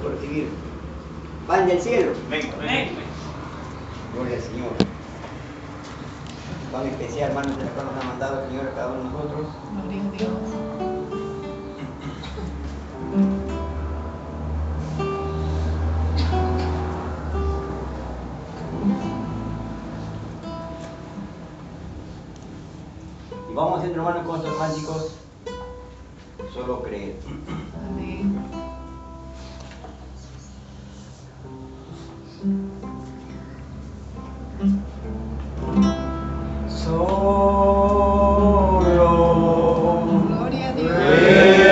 por recibir pan del cielo. Amén. Gloria al Señor. Pan especial, hermanos, de la cual nos ha mandado el Señor a cada uno de nosotros. Gloria a Dios. Y vamos haciendo, hermanos, con estos cánticos. Solo creer. Amén. Solo Gloria a Dios. creer.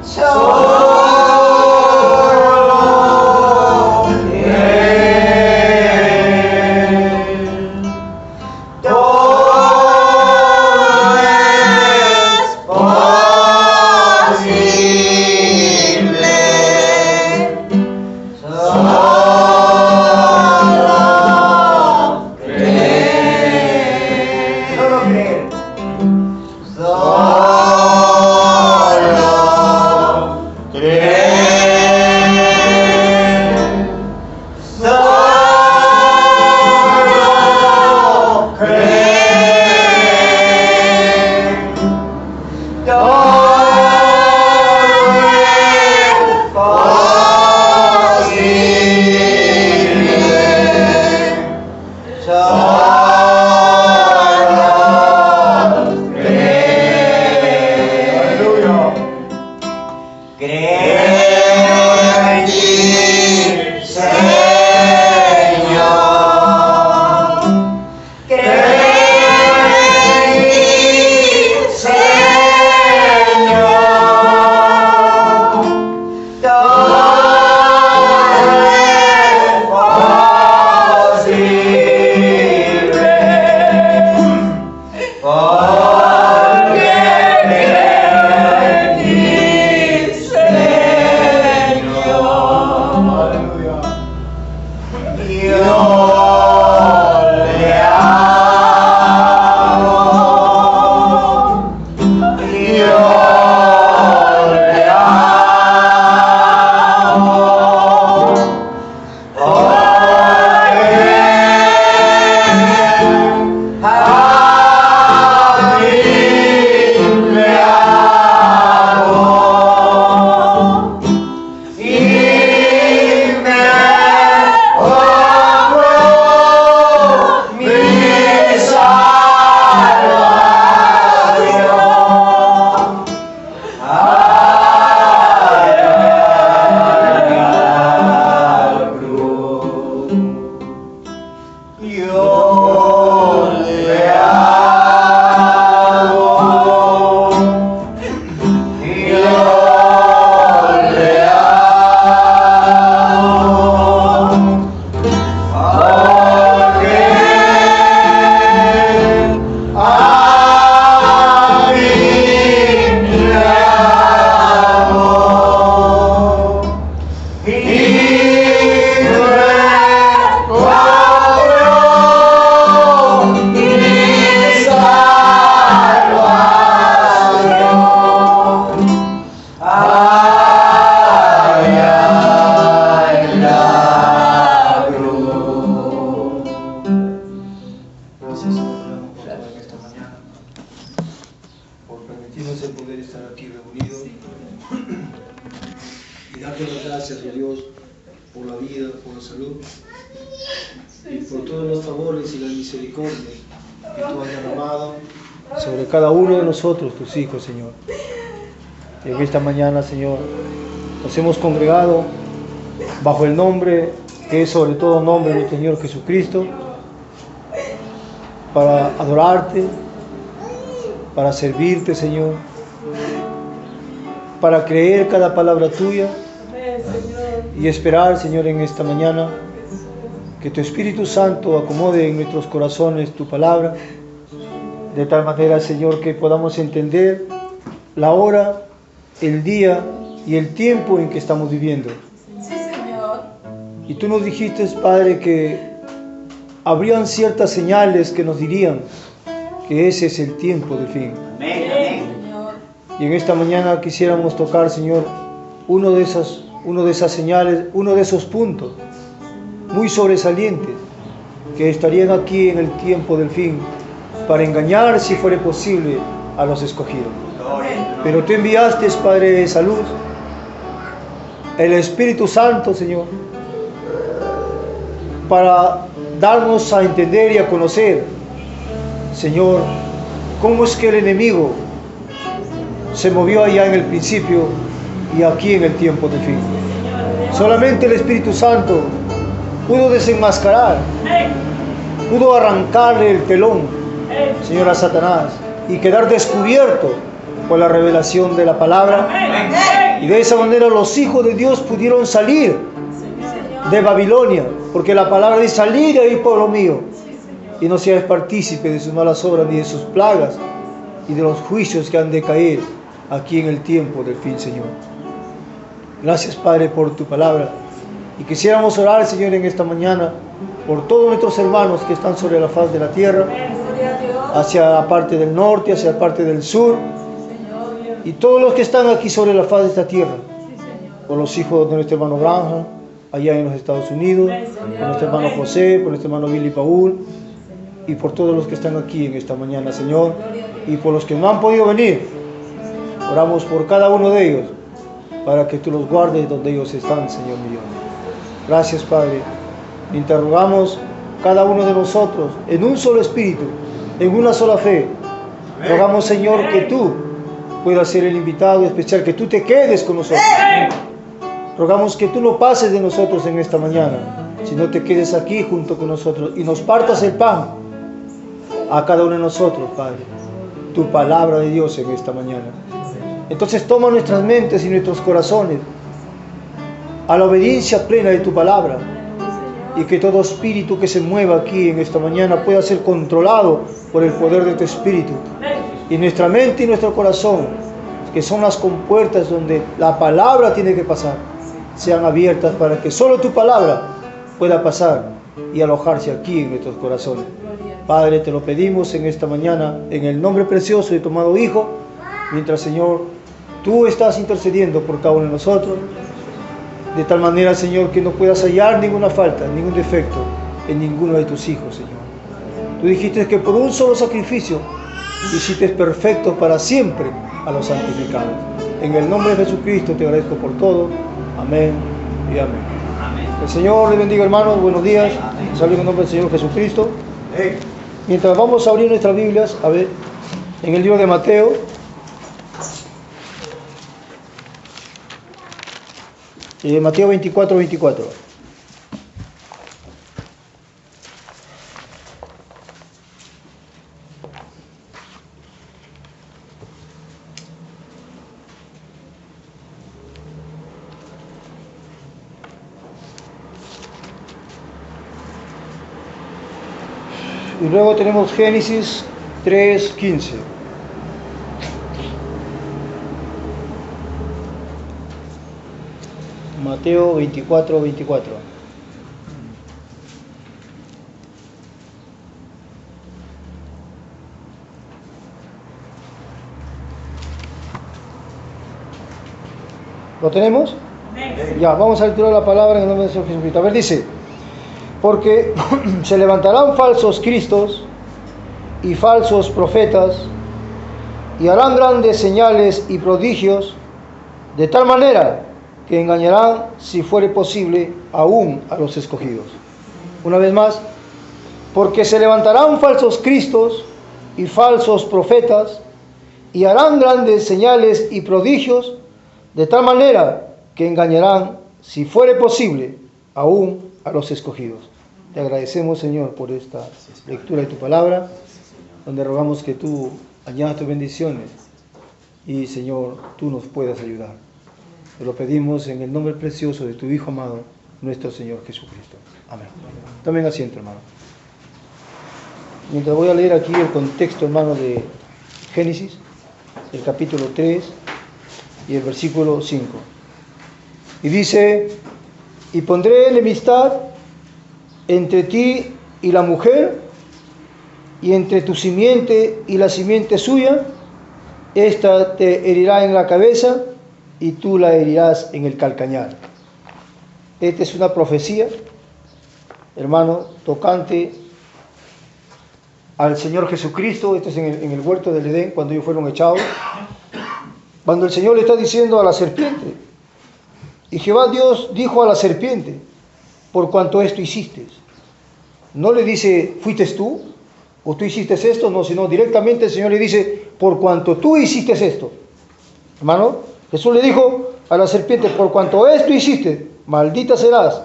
Solo creer. Todo es posible. Solo creer. Solo creer. Solo creer. Solo creer. Todo es posible. Solo creer. Aleluya. Creo en ti, Señor. Creo en ti, Señor. Todo es posible. Porque creo en ti, Señor. Aleluya. Yo le amo. Yo le amo. Porque a mí me amo y me honró mi salvación. A la cruz. Yo le amo. Yo le amo. Porque a mí me amo y me cobró mi salvación. Allá en la cruz. Gracias, Señor, por toda esta mañana, por permitirnos el poder estar aquí reunidos y darte las gracias, oh Dios, por la vida, por la salud y por todos los favores y las misericordias que tú has derramado sobre cada uno de nosotros, tus hijos, Señor. En esta mañana, Señor, nos hemos congregado bajo el nombre que es sobre todo nombre de nuestro Señor Jesucristo, para adorarte, para servirte, Señor, para creer cada palabra tuya y esperar, Señor, en esta mañana que tu Espíritu Santo acomode en nuestros corazones tu palabra, de tal manera, Señor, que podamos entender la hora, el día y el tiempo en que estamos viviendo. Sí, Señor. Y tú nos dijiste, Padre, que habrían ciertas señales que nos dirían que ese es el tiempo del fin. Amén, amén. Señor. Y en esta mañana quisiéramos tocar, Señor, uno de esas señales, uno de esos puntos muy sobresalientes que estarían aquí en el tiempo del fin para engañar, si fuera posible, a los escogidos. Pero tú enviaste, Padre de salud, el Espíritu Santo, Señor, para darnos a entender y a conocer, Señor, cómo es que el enemigo se movió allá en el principio y aquí en el tiempo del fin. Solamente el Espíritu Santo pudo desenmascarar, pudo arrancarle el telón, Señor, a Satanás y quedar descubierto por la revelación de la palabra. Y de esa manera los hijos de Dios pudieron salir de Babilonia, porque la palabra dice: salid de ahí, pueblo mío, y no seáis partícipe de sus malas obras ni de sus plagas y de los juicios que han de caer aquí en el tiempo del fin, Señor. Gracias, Padre, por tu palabra. Y quisiéramos orar, Señor, en esta mañana por todos nuestros hermanos que están sobre la faz de la tierra, hacia la parte del norte, hacia la parte del sur, y todos los que están aquí sobre la faz de esta tierra, por los hijos de nuestro hermano Branham allá en los Estados Unidos, por nuestro hermano José, por nuestro hermano Billy Paul, y por todos los que están aquí en esta mañana, Señor, y por los que no han podido venir. Oramos por cada uno de ellos, para que tú los guardes donde ellos están, Señor mío. Gracias, Padre. Interrogamos cada uno de nosotros en un solo espíritu, en una sola fe. Rogamos, Señor, que tú puedas ser el invitado especial, que tú te quedes con nosotros. Rogamos que tú no pases de nosotros en esta mañana, sino te quedes aquí junto con nosotros y nos partas el pan a cada uno de nosotros, Padre. Tu palabra de Dios en esta mañana. Entonces toma nuestras mentes y nuestros corazones a la obediencia plena de tu palabra, y que todo espíritu que se mueva aquí en esta mañana pueda ser controlado por el poder de tu espíritu, y nuestra mente y nuestro corazón, que son las compuertas donde la palabra tiene que pasar, sean abiertas para que solo tu palabra pueda pasar y alojarse aquí en nuestros corazones. Padre, te lo pedimos en esta mañana en el nombre precioso de tu amado Hijo, mientras, Señor, tú estás intercediendo por cada uno de nosotros, de tal manera, Señor, que no puedas hallar ninguna falta, ningún defecto en ninguno de tus hijos, Señor. Tú dijiste que por un solo sacrificio hiciste perfecto para siempre a los santificados. En el nombre de Jesucristo te agradezco por todo. Amén y amén. El Señor le bendiga, hermanos. Buenos días. Salud en el nombre del Señor Jesucristo. Mientras vamos a abrir nuestras Biblias, a ver, en el libro de Mateo. Mateo 24, 24. Y luego tenemos Génesis 3, 15. Mateo 24, 24. ¿Lo tenemos? Ya, vamos a lecturar la palabra en el nombre del Señor Jesucristo. A ver, dice: porque se levantarán falsos cristos y falsos profetas, y harán grandes señales y prodigios, de tal manera que engañarán, si fuere posible, aún a los escogidos. Una vez más: porque se levantarán falsos cristos y falsos profetas, y harán grandes señales y prodigios, de tal manera que engañarán, si fuere posible, aún a los escogidos. Te agradecemos, Señor, por esta lectura de tu palabra, donde rogamos que tú añadas tus bendiciones y, Señor, tú nos puedas ayudar. Te lo pedimos en el nombre precioso de tu Hijo amado, nuestro Señor Jesucristo. Amén. Tomen asiento, hermano. Mientras voy a leer aquí el contexto, hermano, de Génesis, el capítulo 3 y el versículo 5. Y dice: y pondré enemistad entre ti y la mujer, y entre tu simiente y la simiente suya. Esta te herirá en la cabeza, y tú la herirás en el calcañar. Esta es una profecía, hermano, tocante al Señor Jesucristo. Esto es en el huerto del Edén, cuando ellos fueron echados. Cuando el Señor le está diciendo a la serpiente, y Jehová Dios dijo a la serpiente, por cuanto esto hiciste. No le dice, ¿fuiste tú? ¿O tú hiciste esto? No, sino directamente el Señor le dice, por cuanto tú hiciste esto. Hermano, Jesús le dijo a la serpiente, por cuanto esto hiciste, maldita serás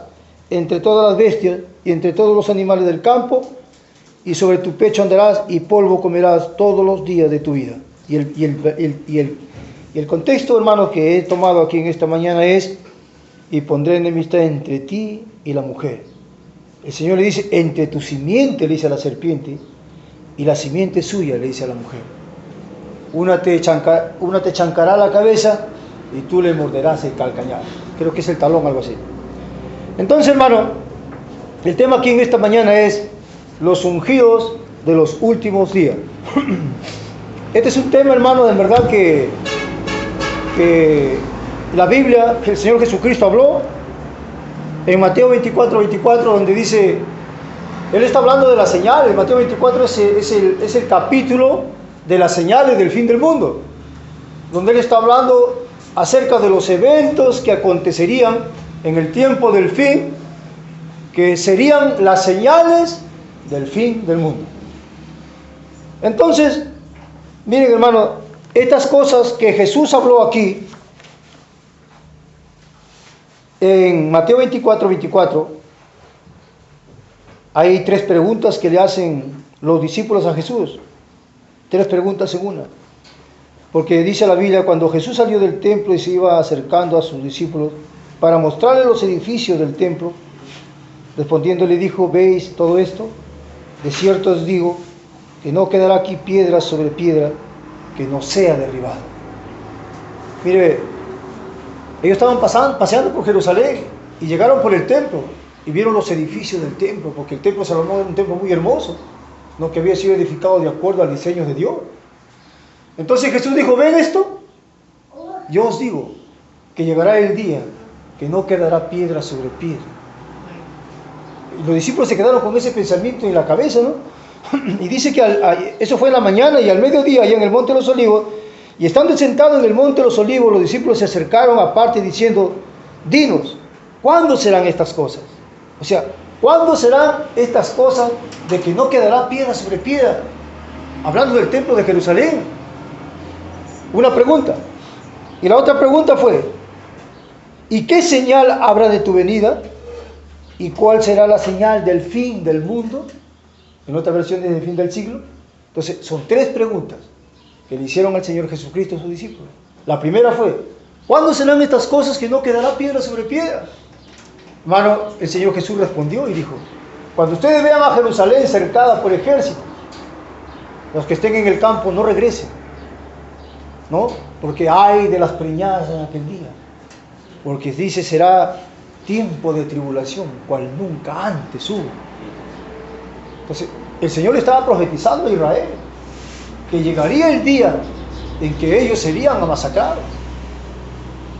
entre todas las bestias y entre todos los animales del campo, y sobre tu pecho andarás y polvo comerás todos los días de tu vida. Y el contexto, hermano, que he tomado aquí en esta mañana es, y pondré enemistad entre ti y la mujer. El Señor le dice, entre tu simiente, le dice a la serpiente, y la simiente suya, le dice a la mujer. Una te chancará la cabeza y tú le morderás el calcañar. Creo que es el talón, algo así. Entonces, hermano, el tema aquí en esta mañana es los ungidos de los últimos días. Este es un tema, hermano, de verdad que la Biblia, que el Señor Jesucristo habló en Mateo 24, donde dice, Él está hablando de las señales. Mateo 24 es el capítulo de las señales del fin del mundo, donde Él está hablando acerca de los eventos que acontecerían en el tiempo del fin, que serían las señales del fin del mundo. Entonces, miren, hermano, estas cosas que Jesús habló aquí en Mateo 24, hay 3 preguntas que le hacen los discípulos a Jesús. 3 preguntas en una. Porque dice la Biblia, cuando Jesús salió del templo y se iba acercando a sus discípulos para mostrarles los edificios del templo, respondiendo le dijo, ¿veis todo esto? De cierto os digo que no quedará aquí piedra sobre piedra que no sea derribada. Mire, ellos estaban paseando por Jerusalén y llegaron por el templo y vieron los edificios del templo, porque el templo de Salomón era un templo muy hermoso, ¿no? Que había sido edificado de acuerdo al diseño de Dios. Entonces Jesús dijo, ¿ven esto? Yo os digo que llegará el día que no quedará piedra sobre piedra. Y los discípulos se quedaron con ese pensamiento en la cabeza, ¿no? Y dice que eso fue en la mañana, y al mediodía, allá en el Monte de los Olivos, y estando sentados en el Monte de los Olivos, los discípulos se acercaron aparte diciendo, dinos, ¿cuándo serán estas cosas? O sea, ¿cuándo serán estas cosas de que no quedará piedra sobre piedra? Hablando del templo de Jerusalén. Una pregunta. Y la otra pregunta fue, ¿y qué señal habrá de tu venida? ¿Y cuál será la señal del fin del mundo? En otra versión del fin del siglo. Entonces, son 3 preguntas que le hicieron al Señor Jesucristo a sus discípulos. La primera fue, ¿cuándo serán estas cosas que no quedará piedra sobre piedra? Hermano, el Señor Jesús respondió y dijo, cuando ustedes vean a Jerusalén cercada por ejércitos, los que estén en el campo no regresen, ¿no? Porque hay de las preñadas en aquel día. Porque dice, será tiempo de tribulación, cual nunca antes hubo. Entonces, el Señor le estaba profetizando a Israel que llegaría el día en que ellos serían masacrados.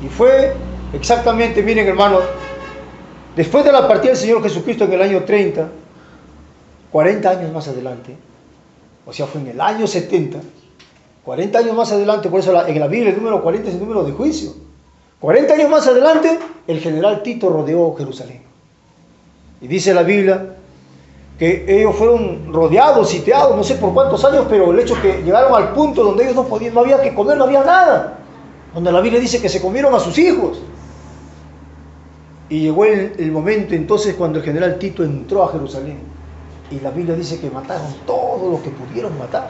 Y fue exactamente, miren, hermanos, después de la partida del Señor Jesucristo en el año 30, 40 años más adelante, o sea, fue en el año 70, 40 años más adelante, por eso en la Biblia el número 40 es el número de juicio. 40 años más adelante, el general Tito rodeó Jerusalén. Y dice la Biblia que ellos fueron rodeados, sitiados, no sé por cuántos años, pero el hecho que llegaron al punto donde ellos no podían, no había que comer, no había nada. Donde la Biblia dice que se comieron a sus hijos. Y llegó el momento entonces cuando el general Tito entró a Jerusalén. Y la Biblia dice que mataron todo lo que pudieron matar.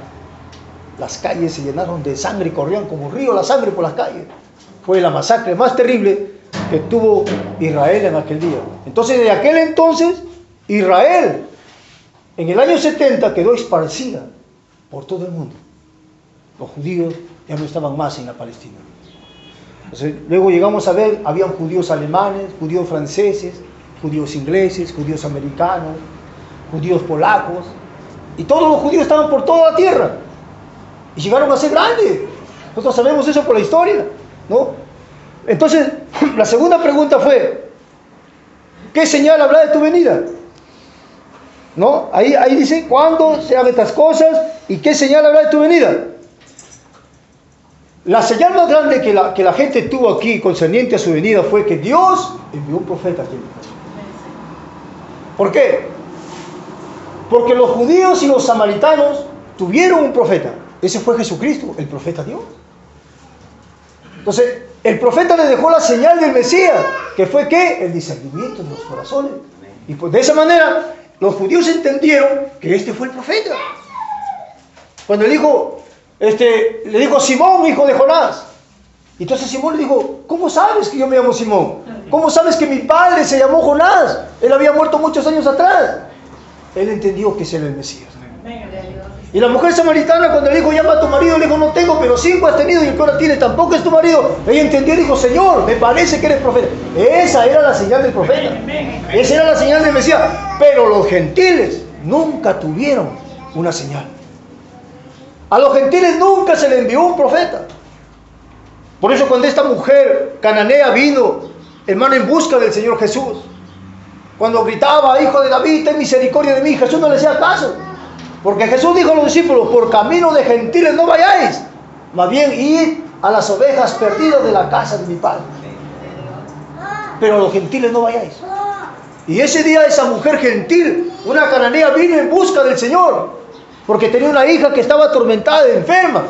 Las calles se llenaron de sangre y corrían como un río la sangre por las calles. Fue la masacre más terrible que tuvo Israel en aquel día. Entonces, desde aquel entonces, Israel, en el año 70, quedó esparcida por todo el mundo. Los judíos ya no estaban más en la Palestina. Entonces, luego llegamos a ver, habían judíos alemanes, judíos franceses, judíos ingleses, judíos americanos, judíos polacos, y todos los judíos estaban por toda la tierra. Y llegaron a ser grandes. Nosotros sabemos eso por la historia, ¿no? Entonces, la segunda pregunta fue, ¿qué señal habrá de tu venida? ¿No? Ahí dice, ¿cuándo se hagan estas cosas? ¿Y qué señal habrá de tu venida? La señal más grande que la gente tuvo aquí concerniente a su venida fue que Dios envió un profeta aquí. ¿Por qué? Porque los judíos y los samaritanos tuvieron un profeta. Ese fue Jesucristo, el profeta Dios. Entonces, el profeta le dejó la señal del Mesías, que fue ¿qué? El discernimiento de los corazones. Y pues de esa manera, los judíos entendieron que este fue el profeta. Cuando le dijo Simón, hijo de Jonás. Entonces Simón le dijo, ¿cómo sabes que yo me llamo Simón? ¿Cómo sabes que mi padre se llamó Jonás? Él había muerto muchos años atrás. Él entendió que ese era el Mesías. Y la mujer samaritana, cuando le dijo, llama a tu marido, le dijo, no tengo, pero 5 has tenido y el que ahora tiene tampoco es tu marido. Ella entendió y dijo, Señor, me parece que eres profeta. Esa era la señal del profeta. Esa era la señal del Mesías. Pero los gentiles nunca tuvieron una señal. A los gentiles nunca se le envió un profeta. Por eso cuando esta mujer cananea vino, hermano, en busca del Señor Jesús, cuando gritaba, hijo de David, ten misericordia de mí, Jesús no le hacía caso. Porque Jesús dijo a los discípulos, por camino de gentiles no vayáis, más bien id a las ovejas perdidas de la casa de mi padre. Pero a los gentiles no vayáis. Y ese día esa mujer gentil, una cananea, vino en busca del Señor, porque tenía una hija que estaba atormentada, enferma.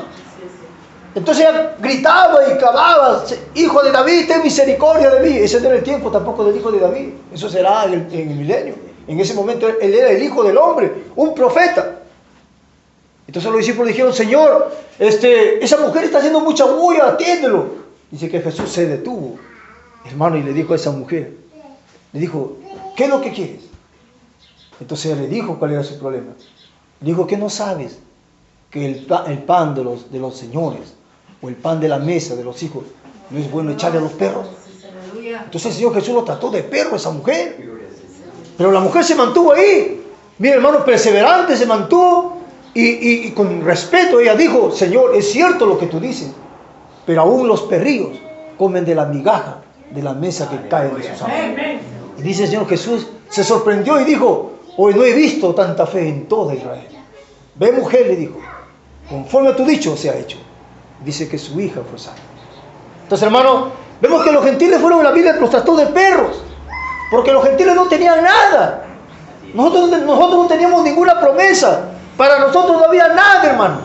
Entonces ella gritaba y clamaba, hijo de David, ten misericordia de mí. Ese no era el tiempo tampoco del hijo de David, eso será en el milenio. En ese momento él era el hijo del hombre, un profeta. Entonces los discípulos dijeron, Señor, esa mujer está haciendo mucha bulla, atiéndelo. Dice que Jesús se detuvo, hermano, y le dijo a esa mujer, le dijo, ¿qué es lo que quieres? Entonces ella le dijo cuál era su problema. Le dijo, ¿qué no sabes? Que el pan de los señores, o el pan de la mesa de los hijos, no es bueno echarle a los perros. Entonces el Señor Jesús lo trató de perro a esa mujer. Pero la mujer se mantuvo ahí. Mira, hermano, perseverante se mantuvo. Y con respeto ella dijo, Señor, es cierto lo que tú dices, pero aún los perrillos comen de la migaja de la mesa que cae de sus amos. Y dice el Señor Jesús, se sorprendió y dijo, hoy no he visto tanta fe en toda Israel. Ve, mujer, le dijo, conforme a tu dicho se ha hecho. Dice que su hija fue sana. Entonces, hermano, vemos que los gentiles fueron en la Biblia, los trató de perros, porque los gentiles no tenían nada. Nosotros no teníamos ninguna promesa. Para nosotros no había nada, hermano.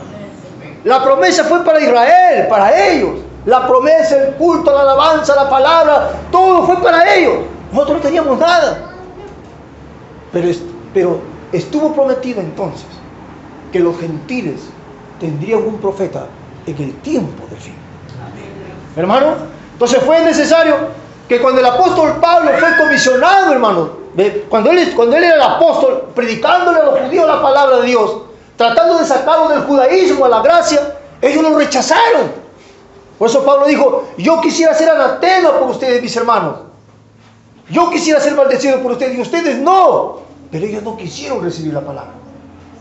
La promesa fue para Israel, para ellos. La promesa, el culto, la alabanza, la palabra, todo fue para ellos. Nosotros no teníamos nada. Pero estuvo prometido entonces que los gentiles tendrían un profeta en el tiempo del fin. Hermano, entonces fue necesario que cuando el apóstol Pablo fue comisionado, hermano, cuando él era el apóstol, predicándole a los judíos la palabra de Dios, tratando de sacarlos del judaísmo a la gracia, ellos lo rechazaron. Por eso Pablo dijo, yo quisiera ser anatema por ustedes, mis hermanos. Yo quisiera ser maldecido por ustedes y ustedes no. Pero ellos no quisieron recibir la palabra.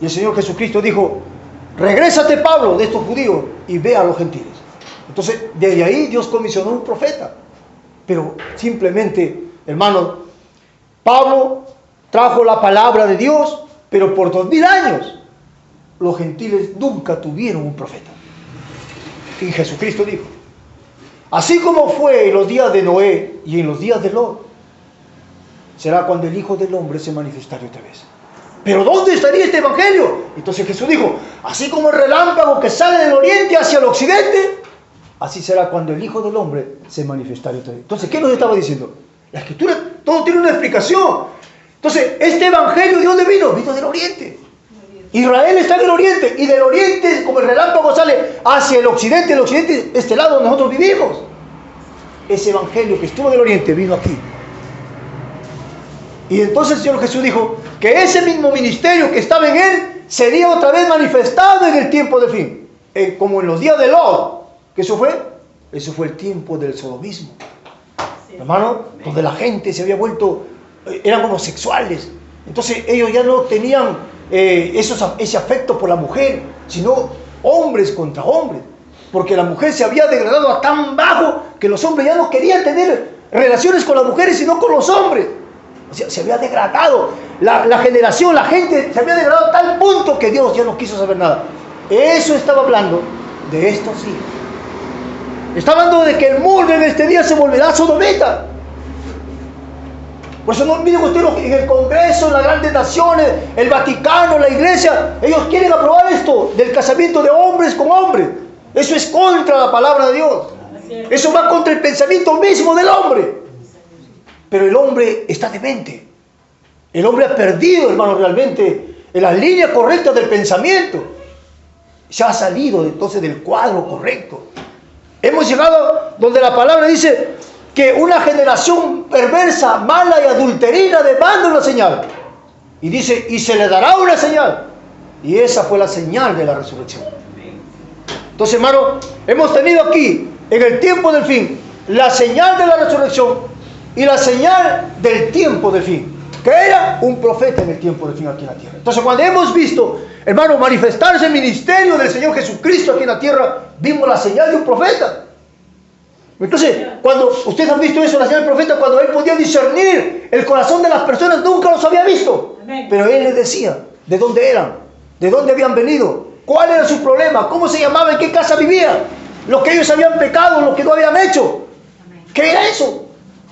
Y el Señor Jesucristo dijo, regrésate, Pablo, de estos judíos y ve a los gentiles. Entonces, desde ahí Dios comisionó un profeta. Pero simplemente, hermanos, Pablo trajo la palabra de Dios, pero por 2000 años los gentiles nunca tuvieron un profeta. Y Jesucristo dijo, así como fue en los días de Noé y en los días de Lot, será cuando el Hijo del Hombre se manifestare otra vez. ¿Pero dónde estaría este evangelio? Entonces Jesús dijo, así como el relámpago que sale del oriente hacia el occidente, así será cuando el Hijo del Hombre se manifestare otra vez. Entonces, ¿qué nos estaba diciendo? La Escritura, todo tiene una explicación. Entonces, ¿este evangelio de dónde vino? Vino del oriente. Israel está en el oriente, y del oriente, como el relámpago sale hacia el occidente este lado donde nosotros vivimos. Ese evangelio que estuvo en el oriente vino aquí. Y entonces el Señor Jesús dijo que ese mismo ministerio que estaba en él sería otra vez manifestado en el tiempo de fin, como en los días de Lot. ¿Qué eso fue? Eso fue el tiempo del sodomismo, sí, hermano, donde la gente se había vuelto, eran homosexuales. Entonces ellos ya no tenían ese afecto por la mujer, sino hombres contra hombres. porque la mujer se había degradado a tan bajo que los hombres ya no querían tener relaciones con las mujeres, sino con los hombres. O sea, se había degradado. La generación, la gente se había degradado a tal punto que Dios ya no quiso saber nada. Eso estaba hablando de estos días. Está hablando de que el mundo en este día se volverá sodomita. Por eso no miren ustedes en el Congreso, en las grandes naciones, el Vaticano, la Iglesia, ellos quieren aprobar esto del casamiento de hombres con hombres. Eso es contra la palabra de Dios. Eso va contra el pensamiento mismo del hombre. Pero el hombre está demente. El hombre ha perdido, hermano, realmente en la línea correcta del pensamiento. Se ha salido entonces del cuadro correcto. Hemos llegado donde la palabra dice que una generación perversa, mala y adulterina demanda una señal. Y dice, y se le dará una señal. Y esa fue la señal de la resurrección. Entonces, hermano, hemos tenido aquí, en el tiempo del fin, la señal de la resurrección y la señal del tiempo del fin, que era un profeta en el tiempo del fin aquí en la tierra. Entonces, cuando hemos visto, hermano, manifestarse el ministerio del Señor Jesucristo aquí en la tierra, vimos la señal de un profeta. Entonces, cuando ustedes han visto eso, la señal del profeta, cuando él podía discernir el corazón de las personas, nunca los había visto. Pero él les decía de dónde eran, de dónde habían venido, cuál era su problema, cómo se llamaba, en qué casa vivía, lo que ellos habían pecado, lo que no habían hecho. ¿Qué era eso?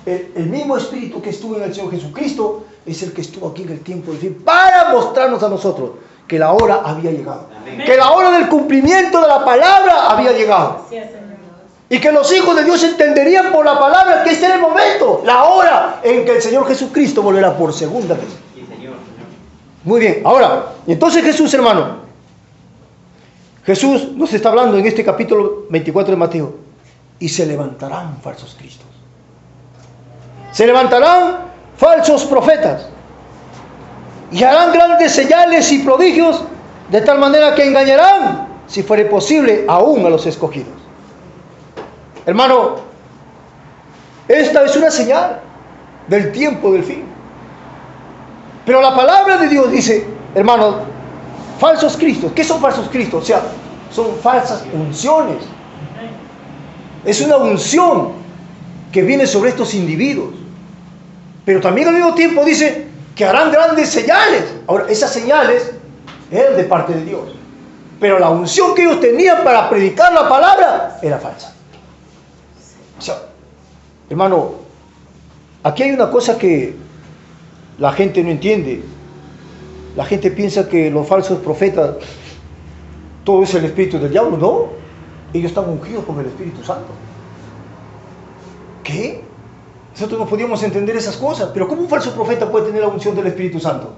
El mismo espíritu que estuvo en el Señor Jesucristo es el que estuvo aquí en el tiempo del fin para mostrarnos a nosotros que la hora había llegado. Amén. Que la hora del cumplimiento de la palabra había llegado. Sí, y que los hijos de Dios entenderían por la palabra que este era el momento, la hora en que el Señor Jesucristo volverá por segunda vez. Sí, Señor. Muy bien, ahora, entonces Jesús, hermano, Jesús nos está hablando en este capítulo 24 de Mateo, y se levantarán falsos cristos. Se levantarán falsos profetas y harán grandes señales y prodigios, de tal manera que engañarán, si fuere posible, aún a los escogidos. Hermano, esta es una señal del tiempo del fin. Pero la palabra de Dios dice, hermano, falsos cristos. ¿Qué son falsos cristos? O sea, son falsas unciones. Es una unción que viene sobre estos individuos. Pero también al mismo tiempo dice que harán grandes señales. Ahora, esas señales eran de parte de Dios. Pero la unción que ellos tenían para predicar la palabra era falsa. O sea, hermano, aquí hay una cosa que la gente no entiende. La gente piensa que los falsos profetas, todo es el espíritu del diablo. No, ellos están ungidos con el Espíritu Santo. ¿Qué? Nosotros no podíamos entender esas cosas. Pero ¿cómo un falso profeta puede tener la unción del Espíritu Santo?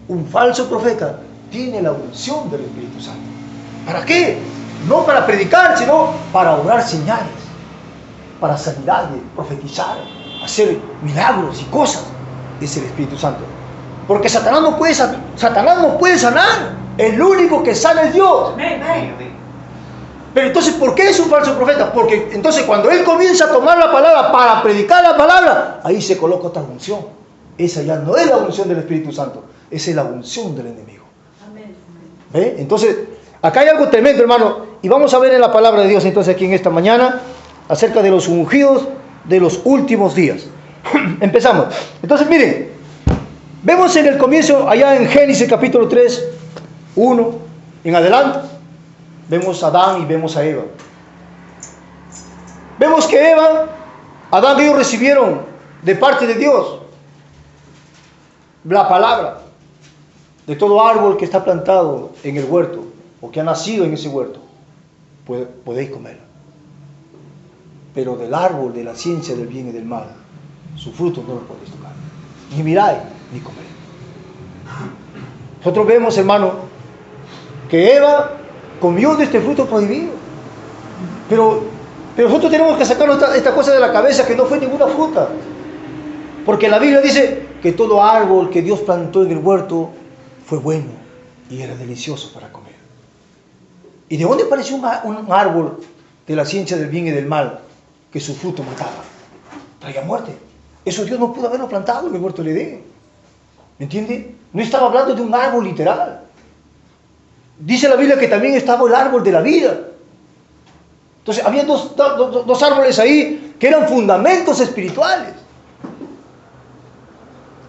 Un falso profeta tiene la unción del Espíritu Santo. ¿Para qué? No para predicar, sino para obrar señales, para sanidades, profetizar, hacer milagros y cosas. Es el Espíritu Santo. Porque Satanás no puede sanar. El único que sana es Dios. Pero entonces, ¿por qué es un falso profeta? Porque entonces cuando él comienza a tomar la palabra para predicar la palabra, ahí se coloca otra unción. Esa ya no es la unción del Espíritu Santo, esa es la unción del enemigo. ¿Ve? Entonces, acá hay algo tremendo, hermano. Y vamos a ver en la palabra de Dios entonces aquí en esta mañana acerca de los ungidos de los últimos días. Empezamos. Entonces, miren, vemos en el comienzo, allá en Génesis capítulo 3, 1 en adelante, vemos a Adán y vemos a Eva. Vemos que Adán y ellos recibieron de parte de Dios la palabra de todo árbol que está plantado en el huerto o que ha nacido en ese huerto, podéis comer. Pero del árbol de la ciencia del bien y del mal, su fruto no lo podéis tocar, ni miráis ni comer. Nosotros vemos, hermano, que Eva comió de este fruto prohibido. Pero nosotros tenemos que sacar esta cosa de la cabeza, que no fue ninguna fruta. Porque la Biblia dice que todo árbol que Dios plantó en el huerto fue bueno y era delicioso para comer. ¿Y de dónde apareció un árbol de la ciencia del bien y del mal que su fruto mataba? Traía muerte. Eso Dios no pudo haberlo plantado en el huerto del Edén. ¿Me entiende? No estaba hablando de un árbol literal. Dice la Biblia que también estaba el árbol de la vida. Entonces, había dos árboles ahí que eran fundamentos espirituales.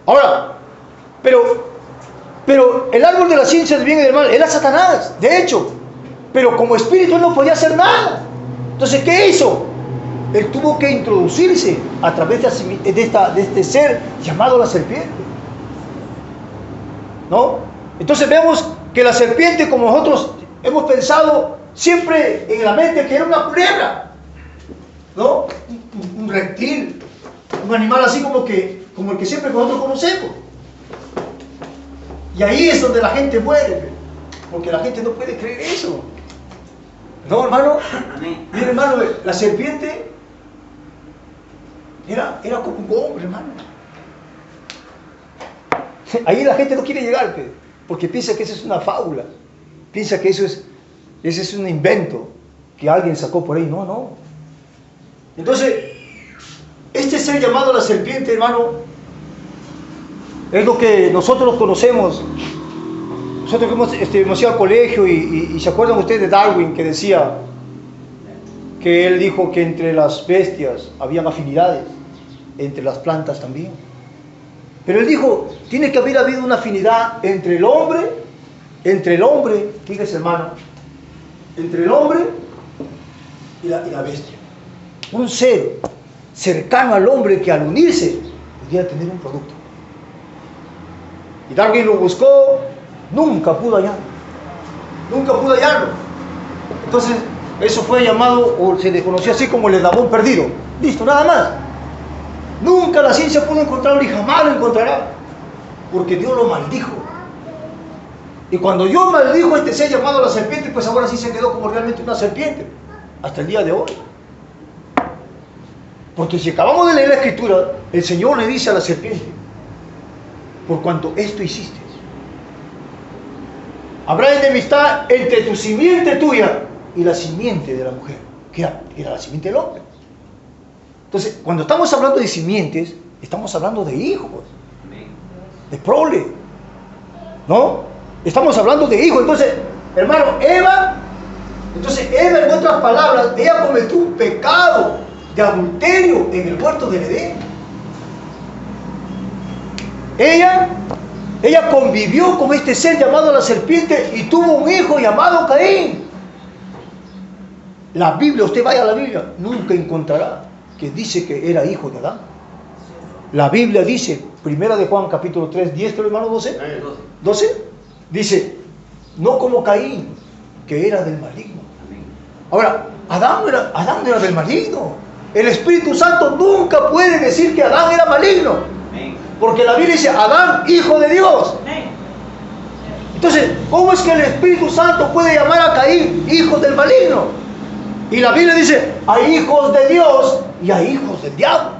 Ahora, pero el árbol de la ciencia del bien y del mal era Satanás, de hecho. Pero como espíritu él no podía hacer nada. Entonces, ¿qué hizo? Él tuvo que introducirse a través de este ser llamado la serpiente. ¿No? Entonces vemos que la serpiente, como nosotros hemos pensado siempre en la mente, que era una culebra, ¿no? Un reptil, un animal así como el que siempre nosotros conocemos. Y ahí es donde la gente muere, porque la gente no puede creer eso. ¿No, hermano? Mira, hermano, la serpiente era como un hombre, hermano. Ahí la gente no quiere llegar, porque piensa que eso es una fábula, piensa que ese es un invento que alguien sacó por ahí. No. Entonces, este ser llamado la serpiente, hermano, es lo que nosotros conocemos. Nosotros hemos ido al colegio y se acuerdan ustedes de Darwin, que decía que él dijo que entre las bestias habían afinidades, entre las plantas también. Pero él dijo, tiene que haber habido una afinidad entre el hombre, fíjese, hermano, entre el hombre y la bestia. Un ser cercano al hombre que al unirse podía tener un producto. Y Darwin lo buscó, nunca pudo hallarlo. Entonces, eso fue llamado, o se le conoció así como el eslabón perdido. Listo, nada más. Nunca la ciencia pudo encontrarlo y jamás lo encontrará, porque Dios lo maldijo. Y cuando Dios maldijo a este ser llamado la serpiente, pues ahora sí se quedó como realmente una serpiente, hasta el día de hoy. Porque si acabamos de leer la escritura, el Señor le dice a la serpiente, por cuanto esto hiciste, habrá enemistad entre tu simiente tuya y la simiente de la mujer, que era la simiente del hombre. Entonces, cuando estamos hablando de simientes, estamos hablando de hijos, de prole, ¿no? Estamos hablando de hijos. Entonces, hermano, Eva, en otras palabras, ella cometió un pecado de adulterio en el huerto del Edén. Ella convivió con este ser llamado la serpiente y tuvo un hijo llamado Caín. La Biblia, usted vaya a la Biblia, nunca encontrará que dice que era hijo de Adán. La Biblia dice, 1 de Juan capítulo 3, 10, creo, hermano, 12, dice, no como Caín, que era del maligno. Ahora, Adán era del maligno. El Espíritu Santo nunca puede decir que Adán era maligno, porque la Biblia dice, Adán, hijo de Dios. Entonces, ¿cómo es que el Espíritu Santo puede llamar a Caín hijo del maligno? Y la Biblia dice, hay hijos de Dios y hay hijos del diablo.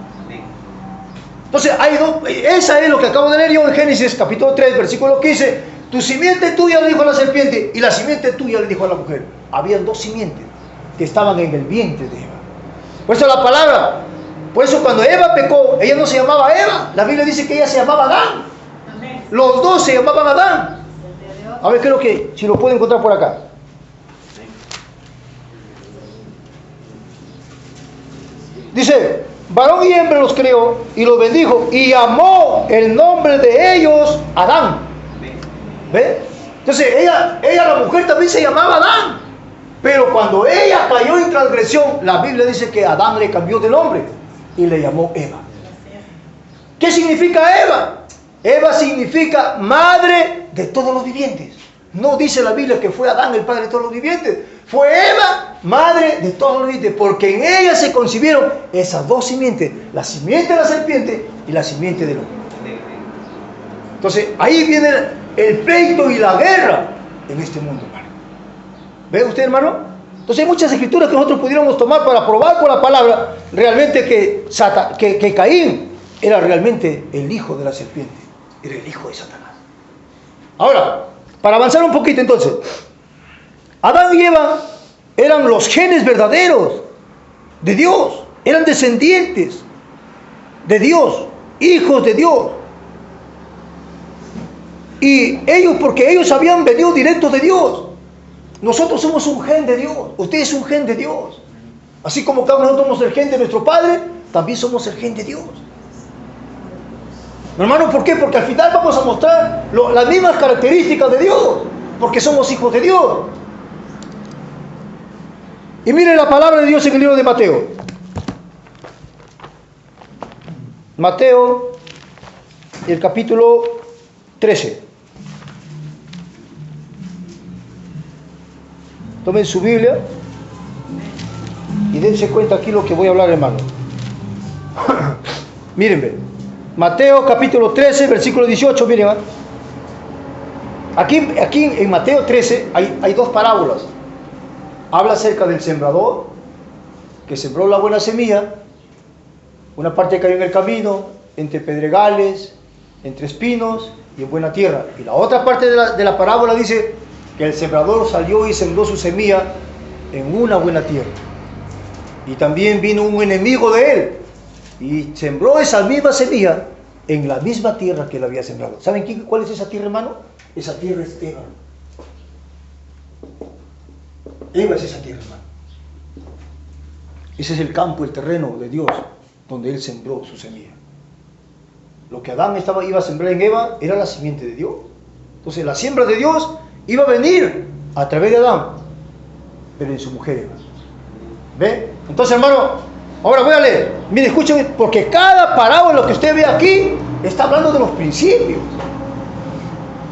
Entonces, esa es lo que acabo de leer yo en Génesis capítulo 3, versículo 15. Tu simiente tuya le dijo a la serpiente y la simiente tuya le dijo a la mujer. Habían dos simientes que estaban en el vientre de Eva. Por eso la palabra, por eso cuando Eva pecó, ella no se llamaba Eva. La Biblia dice que ella se llamaba Adán. Los dos se llamaban Adán. A ver, creo que si lo puedo encontrar por acá. Dice, varón y hembra los creó y los bendijo y llamó el nombre de ellos Adán. ¿Ve? Entonces ella, la mujer, también se llamaba Adán. Pero cuando ella cayó en transgresión, la Biblia dice que Adán le cambió de nombre y le llamó Eva. ¿Qué significa Eva? Eva significa madre de todos los vivientes. No dice la Biblia que fue Adán el padre de todos los vivientes. Fue Eva, madre de todos los vivientes, porque en ella se concibieron esas dos simientes, la simiente de la serpiente y la simiente del hombre. Entonces, ahí viene el pleito y la guerra en este mundo, hermano. ¿Ve usted, hermano? Entonces hay muchas escrituras que nosotros pudiéramos tomar para probar por la palabra realmente que Caín era realmente el hijo de la serpiente, era el hijo de Satanás. Ahora, para avanzar un poquito entonces, Adán y Eva eran los genes verdaderos de Dios, eran descendientes de Dios, hijos de Dios. Y ellos, porque ellos habían venido directos de Dios. Nosotros somos un gen de Dios, usted es un gen de Dios. Así como cada uno de nosotros somos el gen de nuestro Padre, también somos el gen de Dios. Hermano, ¿por qué? Porque al final vamos a mostrar las mismas características de Dios, porque somos hijos de Dios. Y miren la palabra de Dios en el libro de Mateo. Mateo, el capítulo 13. Tomen su Biblia y dense cuenta aquí lo que voy a hablar, hermano. Mírenme. Mateo capítulo 13, versículo 18, miren. Aquí en Mateo 13 hay dos parábolas. Habla acerca del sembrador que sembró la buena semilla. Una parte cayó en el camino, entre pedregales, entre espinos y en buena tierra. Y la otra parte de la parábola dice que el sembrador salió y sembró su semilla en una buena tierra. Y también vino un enemigo de él y sembró esa misma semilla en la misma tierra que él había sembrado. ¿Saben cuál es esa tierra, hermano? Esa tierra es Eva. Eva es esa tierra, hermano. Ese es el campo, el terreno de Dios, donde él sembró su semilla. Lo que Adán iba a sembrar en Eva era la simiente de Dios. Entonces la siembra de Dios iba a venir a través de Adán, pero en su mujer Eva. ¿Ve? Entonces, hermano, ahora voy a leer. Mire, escúcheme, porque cada parábola que usted ve aquí está hablando de los principios.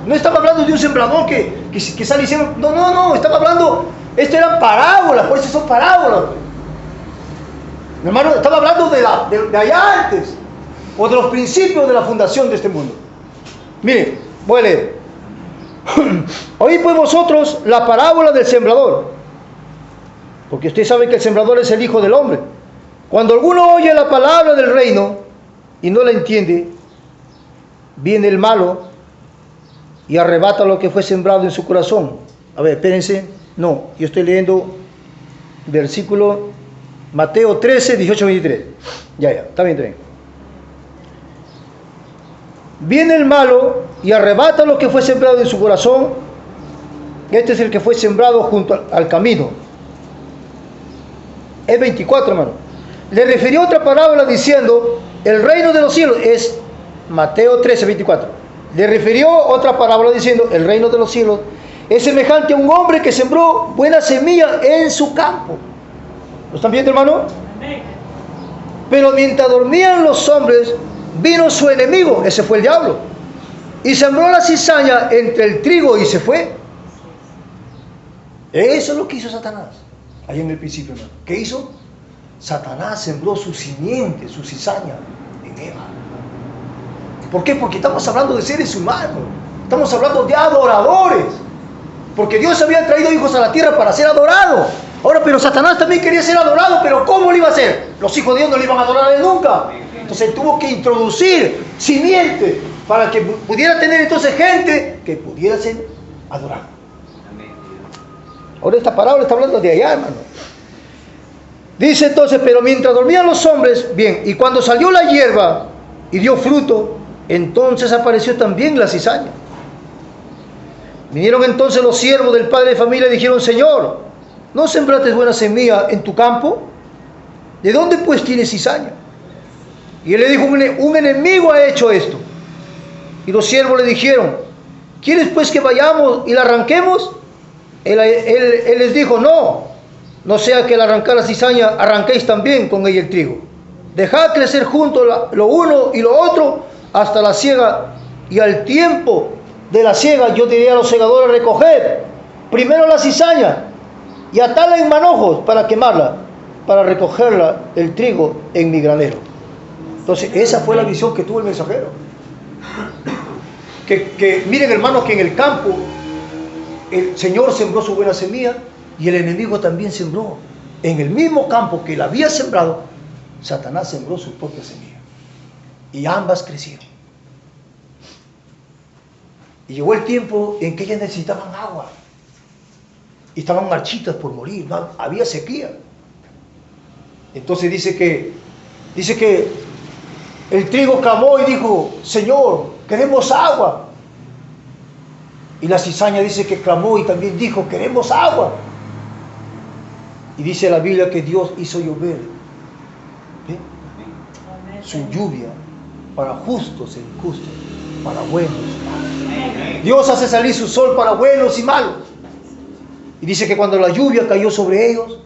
No estaba hablando de un sembrador que sale y siembra. No, estaba hablando, esto eran parábolas, por eso son parábolas. Mi hermano, estaba hablando de allá antes, o de los principios de la fundación de este mundo. Miren, voy a leer. Oí pues vosotros la parábola del sembrador, porque usted sabe que el sembrador es el Hijo del Hombre. Cuando alguno oye la palabra del reino y no la entiende, viene el malo y arrebata lo que fue sembrado en su corazón. A ver, espérense. No, yo estoy leyendo versículo Mateo 13, 18, 23. Ya, está bien. Viene el malo y arrebata lo que fue sembrado en su corazón. Este es el que fue sembrado junto al camino. Es 24, hermano. Le refirió otra parábola diciendo, el reino de los cielos es Mateo 13, 24. Le refirió otra parábola diciendo, el reino de los cielos es semejante a un hombre que sembró buena semilla en su campo. ¿Lo están viendo, hermano? Pero mientras dormían los hombres, vino su enemigo, ese fue el diablo, y sembró la cizaña entre el trigo y se fue. Eso es lo que hizo Satanás, ahí en el principio, hermano. ¿Qué hizo? Satanás sembró su simiente, su cizaña en Eva. ¿Por qué? Porque estamos hablando de seres humanos, estamos hablando de adoradores, porque Dios había traído hijos a la tierra para ser adorados. Ahora, pero Satanás también quería ser adorado, pero ¿cómo lo iba a hacer? Los hijos de Dios no le iban a adorar a él nunca. Entonces tuvo que introducir simiente para que pudiera tener entonces gente que pudiera ser adorada. Ahora esta parábola está hablando de allá, hermano. Dice entonces, pero mientras dormían los hombres, bien, y cuando salió la hierba y dio fruto, entonces apareció también la cizaña. Vinieron entonces los siervos del padre de familia y dijeron, Señor, ¿no sembraste buena semilla en tu campo? ¿De dónde pues tienes cizaña? Y él le dijo, un enemigo ha hecho esto. Y los siervos le dijeron, ¿quieres pues que vayamos y la arranquemos? Él les dijo, no sea que al arrancar la cizaña arranquéis también con ella el trigo. Dejad crecer juntos lo uno y lo otro hasta la siega, y al tiempo de la siega yo diré a los segadores, recoger primero la cizaña y atarla en manojos para quemarla, para recogerla el trigo en mi granero. Entonces esa fue la visión que tuvo el mensajero. Que miren, hermanos, que en el campo el Señor sembró su buena semilla y el enemigo también sembró. En el mismo campo que él había sembrado, Satanás sembró su propia semilla. Y ambas crecieron. Y llegó el tiempo en que ellas necesitaban agua. Y estaban marchitas por morir, no había sequía. Entonces dice que el trigo clamó y dijo, Señor, queremos agua. Y la cizaña dice que clamó y también dijo, queremos agua. Y dice la Biblia que Dios hizo llover su lluvia para justos e injustos, para buenos y malos. Dios hace salir su sol para buenos y malos. Y dice que cuando la lluvia cayó sobre ellos,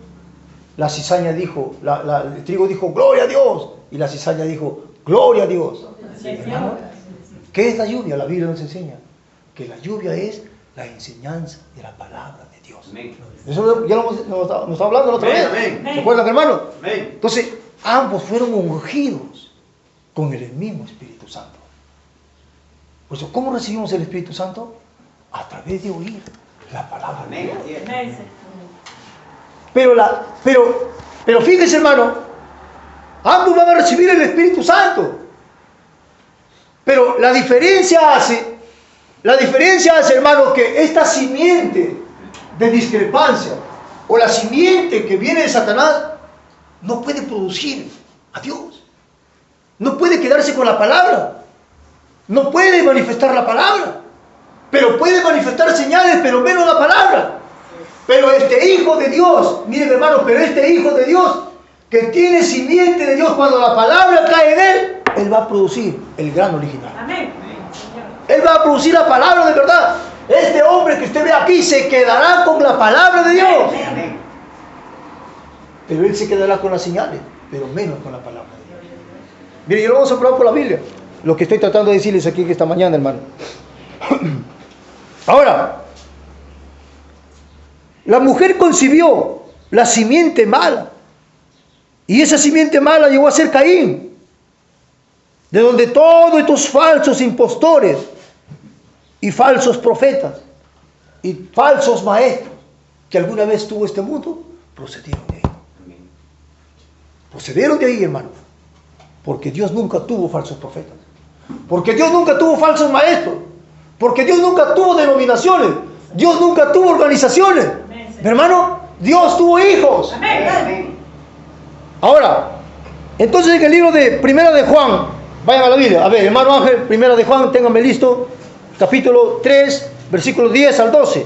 la cizaña dijo, el trigo dijo, gloria a Dios. Y la cizaña dijo, gloria a Dios. ¿Hermano? ¿Qué es la lluvia? La Biblia nos enseña que la lluvia es la enseñanza de la palabra de Dios. Eso ya nos está hablando la otra vez. ¿Se acuerdan, hermano? Entonces, ambos fueron ungidos con el mismo Espíritu Santo. Por eso, ¿cómo recibimos el Espíritu Santo? A través de oír la palabra de Dios. Pero fíjense, hermano, ambos van a recibir el Espíritu Santo. Pero la diferencia hace, hermano, que esta simiente de discrepancia o la simiente que viene de Satanás no puede producir a Dios. No puede quedarse con la palabra. No puede manifestar la palabra. Pero puede manifestar señales, pero menos la palabra. Pero este Hijo de Dios, miren, hermano, pero este Hijo de Dios que tiene simiente de Dios, cuando la palabra cae en él va a producir el grano original. Amén. Él va a producir la palabra de verdad. Este hombre que usted ve aquí se quedará con la palabra de Dios. Amén. Pero él se quedará con las señales, pero menos con la palabra de Dios. Mire, yo lo vamos a probar por la Biblia. Lo que estoy tratando de decirles aquí esta mañana, hermano. Ahora, la mujer concibió la simiente mala. Y esa simiente mala llegó a ser Caín. De donde todos estos falsos impostores y falsos profetas y falsos maestros que alguna vez tuvo este mundo, procedieron de ahí. Procedieron de ahí, hermano. Porque Dios nunca tuvo falsos profetas. Porque Dios nunca tuvo falsos maestros. Porque Dios nunca tuvo denominaciones. Dios nunca tuvo organizaciones. Hermano, Dios tuvo hijos. Ahora, entonces en el libro de Primera de Juan, vayan a la Biblia. A ver, hermano Ángel, Primera de Juan, ténganme listo. Capítulo 3, versículos 10 al 12.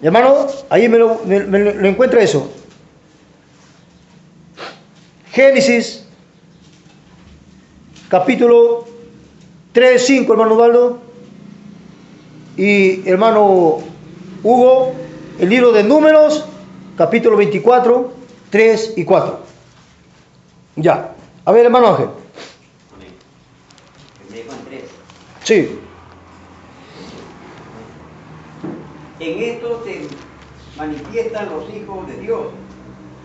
Hermano, ahí me lo encuentra eso. Génesis, capítulo 3, 5, hermano Osvaldo. Y hermano Hugo, el libro de Números, capítulo 24, 3 y 4. Ya. A ver, hermano Ángel. Sí. En esto se manifiestan los hijos de Dios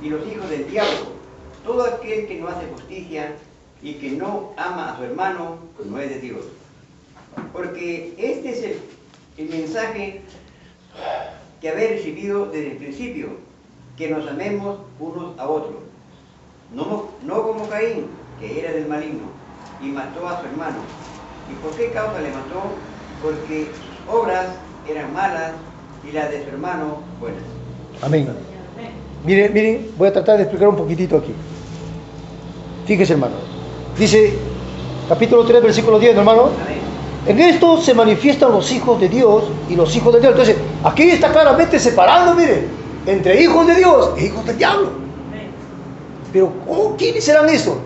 y los hijos del diablo. Todo aquel que no hace justicia y que no ama a su hermano, pues no es de Dios. Porque este es el mensaje que habéis recibido desde el principio, que nos amemos unos a otros. No como Caín, que era del maligno, y mató a su hermano. ¿Y por qué causa le mató? Porque sus obras eran malas y las de su hermano buenas. Amén. Miren, voy a tratar de explicar un poquitito aquí. Fíjese, hermano. Dice, capítulo 3, versículo 10, hermano. Amén. En esto se manifiestan los hijos de Dios y los hijos del diablo. Entonces, aquí está claramente separando, mire, entre hijos de Dios e hijos del diablo. Pero, ¿quiénes serán esos?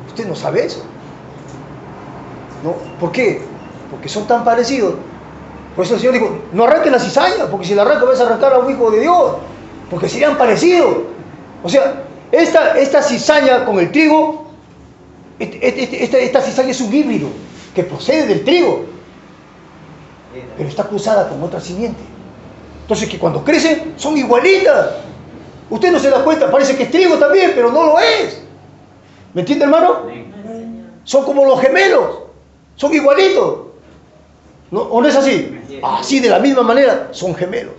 Usted no sabe eso. ¿No? ¿Por qué? Porque son tan parecidos. Por eso el Señor dijo, no arranques la cizaña, porque si la arrancas vas a arrancar a un hijo de Dios, porque serían parecidos. O sea, esta cizaña con el trigo, esta cizaña es un híbrido que procede del trigo, pero está cruzada con otra simiente. Entonces que cuando crecen son igualitas. Usted no se da cuenta, parece que es trigo también, pero no lo es. ¿Me entiende, hermano? Son como los gemelos, son igualitos. ¿No? ¿O no es así? Así, de la misma manera, son gemelos.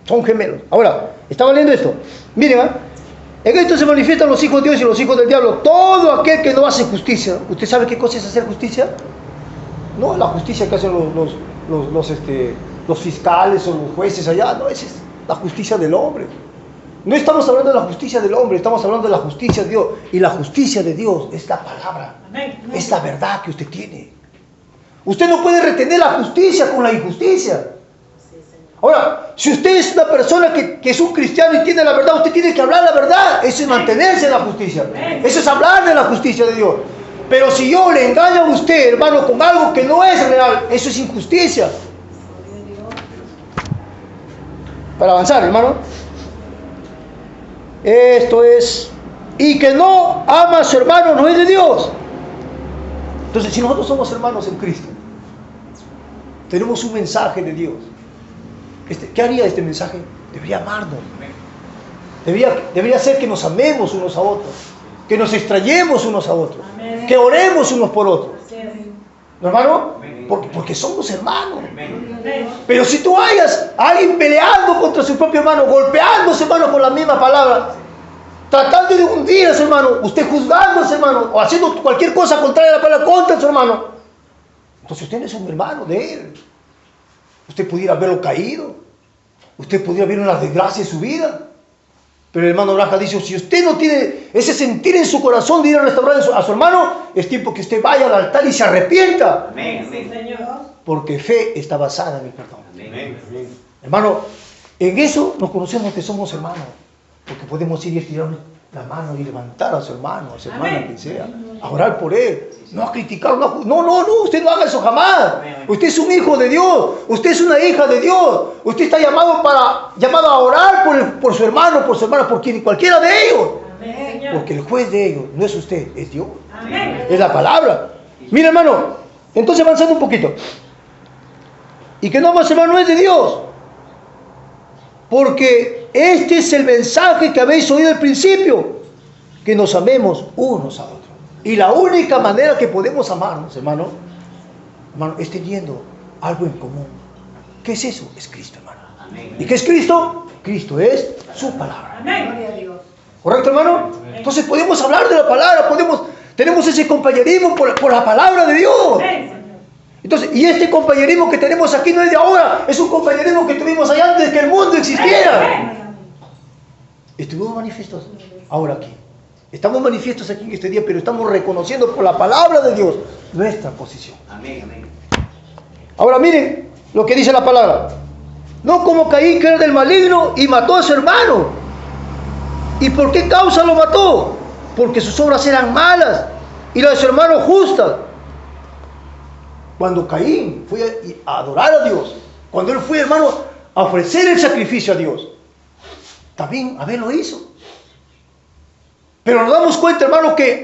Son gemelos. Ahora, estaba leyendo esto. Miren, en esto se manifiestan los hijos de Dios y los hijos del diablo. Todo aquel que no hace justicia. ¿Usted sabe qué cosa es hacer justicia? No la justicia que hacen los fiscales o los jueces allá. No, esa es la justicia del hombre. No estamos hablando de la justicia del hombre, estamos hablando de la justicia de Dios. Y la justicia de Dios es la palabra. Es la verdad que usted tiene. Usted no puede retener la justicia con la injusticia. Ahora, si usted es una persona que es un cristiano y tiene la verdad, usted tiene que hablar la verdad. Eso es mantenerse en la justicia. Eso es hablar de la justicia de Dios. Pero si yo le engaño a usted, hermano, con algo que no es real, eso es injusticia. Para avanzar, hermano. Esto es... Y que no ama a su hermano no es de Dios. Entonces, si nosotros somos hermanos en Cristo, tenemos un mensaje de Dios. ¿Qué haría este mensaje? Debería amarnos. Debería ser que nos amemos unos a otros, que nos extrañemos unos a otros, que oremos unos por otros. ¿No, hermano? Porque somos hermanos. Pero si tú hayas a alguien peleando contra su propio hermano, golpeándose, hermano, con la misma palabra, tratando de hundir a su hermano, usted juzgando a su hermano, o haciendo cualquier cosa contraria a la palabra contra su hermano, entonces usted no es un hermano de él. Usted pudiera haberlo caído. Usted pudiera ver una desgracia en su vida. Pero el hermano Braja dice, si usted no tiene ese sentir en su corazón de ir a restaurar a su hermano, es tiempo que usted vaya al altar y se arrepienta. Amén. Porque fe está basada en el perdón. Amén. Hermano, en eso nos conocemos que somos hermanos. Porque podemos ir y estirar la mano y levantar a su hermano, a su hermana, quien sea, a orar por él, no a criticarlo. No, usted no haga eso jamás. Usted es un hijo de Dios, usted es una hija de Dios, usted está llamado a orar por su hermano, por su hermana, por cualquiera de ellos. Porque el juez de ellos no es usted, es Dios. Es la palabra. Mira, hermano, entonces avanzando un poquito. Y que no más, hermano, es de Dios. Porque este es el mensaje que habéis oído al principio, que nos amemos unos a otros. Y la única manera que podemos amarnos, hermano, es teniendo algo en común. ¿Qué es eso? Es Cristo, hermano. Amén. ¿Y qué es Cristo? Cristo es su palabra. Gloria a Dios. ¿Correcto, hermano? Entonces podemos hablar de la palabra, tenemos ese compañerismo por la palabra de Dios. Entonces, y este compañerismo que tenemos aquí no es de ahora, es un compañerismo que tuvimos allá antes de que el mundo existiera. Estuvimos manifiestos ahora aquí. Estamos manifiestos aquí en este día, pero estamos reconociendo por la palabra de Dios nuestra posición. Amén. Ahora miren lo que dice la palabra. No como Caín, que era del maligno y mató a su hermano. ¿Y por qué causa lo mató? Porque sus obras eran malas y las de su hermano justas. Cuando Caín fue a adorar a Dios, cuando él fue, hermano, a ofrecer el sacrificio a Dios, también Abel lo hizo. Pero nos damos cuenta, hermano, que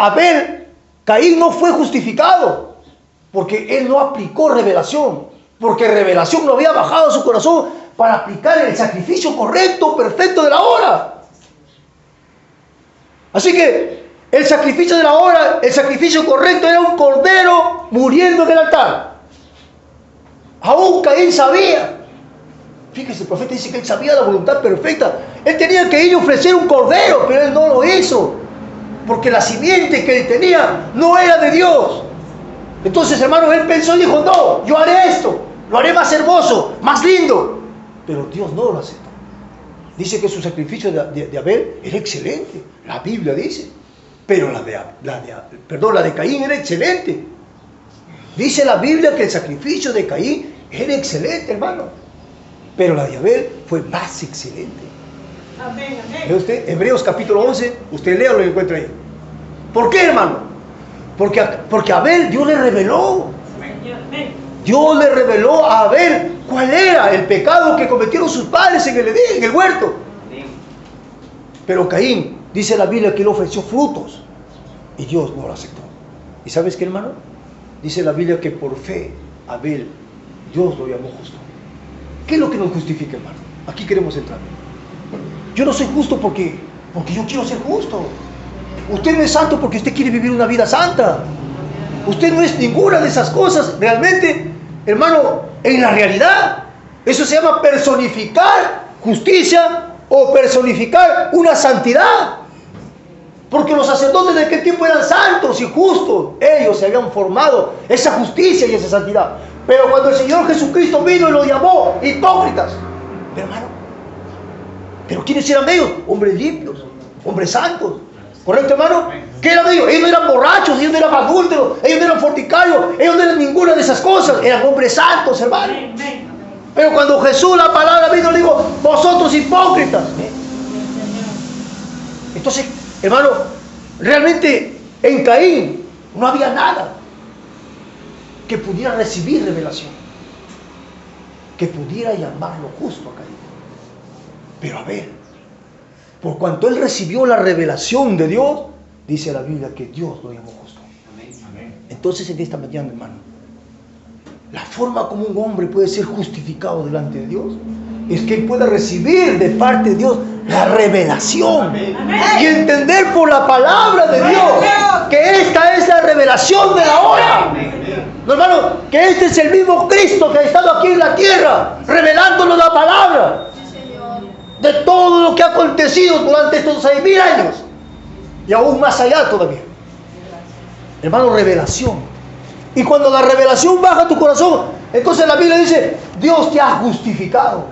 Caín no fue justificado, porque él no aplicó revelación, porque revelación no había bajado a su corazón para aplicar el sacrificio correcto, perfecto de la hora. Así que el sacrificio de la hora, el sacrificio correcto era un cordero muriendo en el altar. Aún Caín sabía. Fíjese, el profeta dice que él sabía la voluntad perfecta. Él tenía que ir y ofrecer un cordero, pero él no lo hizo. Porque la simiente que él tenía no era de Dios. Entonces, hermano, él pensó y dijo, no, yo haré esto. Lo haré más hermoso, más lindo. Pero Dios no lo aceptó. Dice que su sacrificio de Abel era excelente. La Biblia dice. Pero la de Caín era excelente. Dice la Biblia que el sacrificio de Caín era excelente, hermano. Pero la de Abel fue más excelente. Amén. ¿Ve usted? Hebreos capítulo 11, usted lea lo que encuentra ahí. ¿Por qué, hermano? Porque a Abel Dios le reveló. Dios le reveló a Abel cuál era el pecado que cometieron sus padres en el huerto. Pero Caín, dice la Biblia que él ofreció frutos y Dios no lo aceptó. ¿Y sabes qué, hermano? Dice la Biblia que por fe Abel, Dios lo llamó justo. ¿Qué es lo que nos justifica, hermano? Aquí queremos entrar. Yo no soy justo porque yo quiero ser justo. Usted no es santo porque usted quiere vivir una vida santa. Usted no es ninguna de esas cosas realmente, hermano, en la realidad. Eso se llama personificar justicia o personificar una santidad. Porque los sacerdotes de aquel tiempo eran santos y justos. Ellos se habían formado esa justicia y esa santidad. Pero cuando el Señor Jesucristo vino y los llamó hipócritas, hermano, ¿pero quiénes eran ellos? Hombres limpios, hombres santos. ¿Correcto, hermano? ¿Qué eran ellos? Ellos no eran borrachos, ellos no eran adúlteros, ellos no eran fornicarios, ellos no eran ninguna de esas cosas. Eran hombres santos, hermano. Pero cuando Jesús, la palabra vino, le dijo, vosotros hipócritas. Entonces, hermano, realmente en Caín no había nada que pudiera recibir revelación, que pudiera llamarlo justo a Caín. Pero Abel, por cuanto él recibió la revelación de Dios, dice la Biblia que Dios lo llamó justo. Entonces, en esta mañana, hermano, la forma como un hombre puede ser justificado delante de Dios es que él pueda recibir de parte de Dios la revelación y entender por la palabra de Dios que esta es la revelación de la hora. No, hermano, que este es el mismo Cristo que ha estado aquí en la tierra revelándonos la palabra de todo lo que ha acontecido durante estos 6.000 años y aún más allá todavía. Hermano, revelación. Y cuando la revelación baja a tu corazón, entonces la Biblia dice, Dios te ha justificado.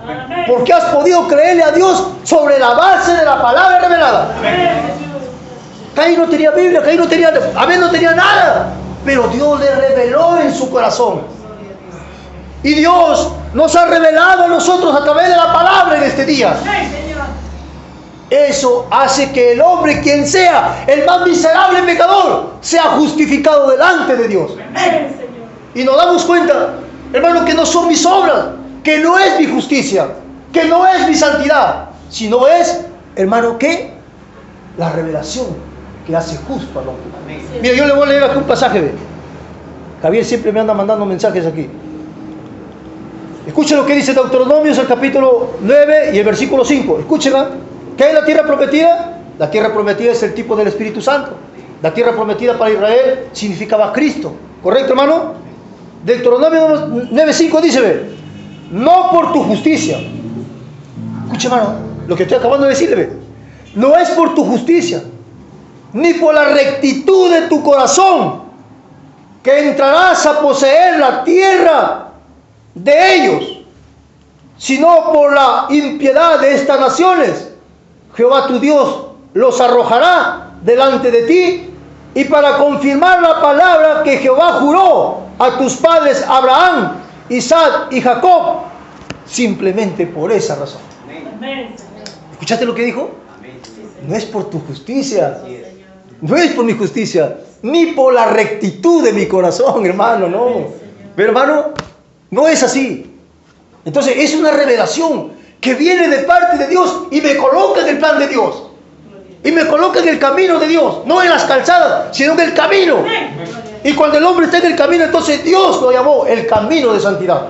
Porque has podido creerle a Dios sobre la base de la palabra revelada. Caín no tenía Biblia, Abel no tenía nada. Pero Dios le reveló en su corazón. Y Dios nos ha revelado a nosotros a través de la palabra en este día. Eso hace que el hombre, quien sea, el más miserable pecador, sea justificado delante de Dios. Y nos damos cuenta, hermano, que no son mis obras, que no es mi justicia, que no es mi santidad, sino es, hermano, ¿qué? La revelación que hace justo al hombre. Mira, yo le voy a leer aquí un pasaje. ¿Ve? Javier siempre me anda mandando mensajes aquí. Escuchen lo que dice Deuteronomios, el capítulo 9 y el versículo 5. Escúchenla. ¿Qué es la tierra prometida? La tierra prometida es el tipo del Espíritu Santo. La tierra prometida para Israel significaba Cristo. ¿Correcto, hermano? Deuteronomio 9:5 dice, ve, no por tu justicia. Escuche, hermano, lo que estoy acabando de decirle, ve. No es por tu justicia, ni por la rectitud de tu corazón, que entrarás a poseer la tierra de ellos, sino por la impiedad de estas naciones. Jehová tu Dios los arrojará delante de ti, y para confirmar la palabra que Jehová juró a tus padres Abraham, Isaac y Jacob, simplemente por esa razón. ¿Escuchaste lo que dijo? No es por tu justicia, no es por mi justicia, ni por la rectitud de mi corazón, hermano, no. Pero, hermano, no es así. Entonces es una revelación que viene de parte de Dios y me coloca en el plan de Dios. Y me coloca en el camino de Dios. No en las calzadas, sino en el camino. Y cuando el hombre está en el camino, entonces Dios lo llamó el camino de santidad.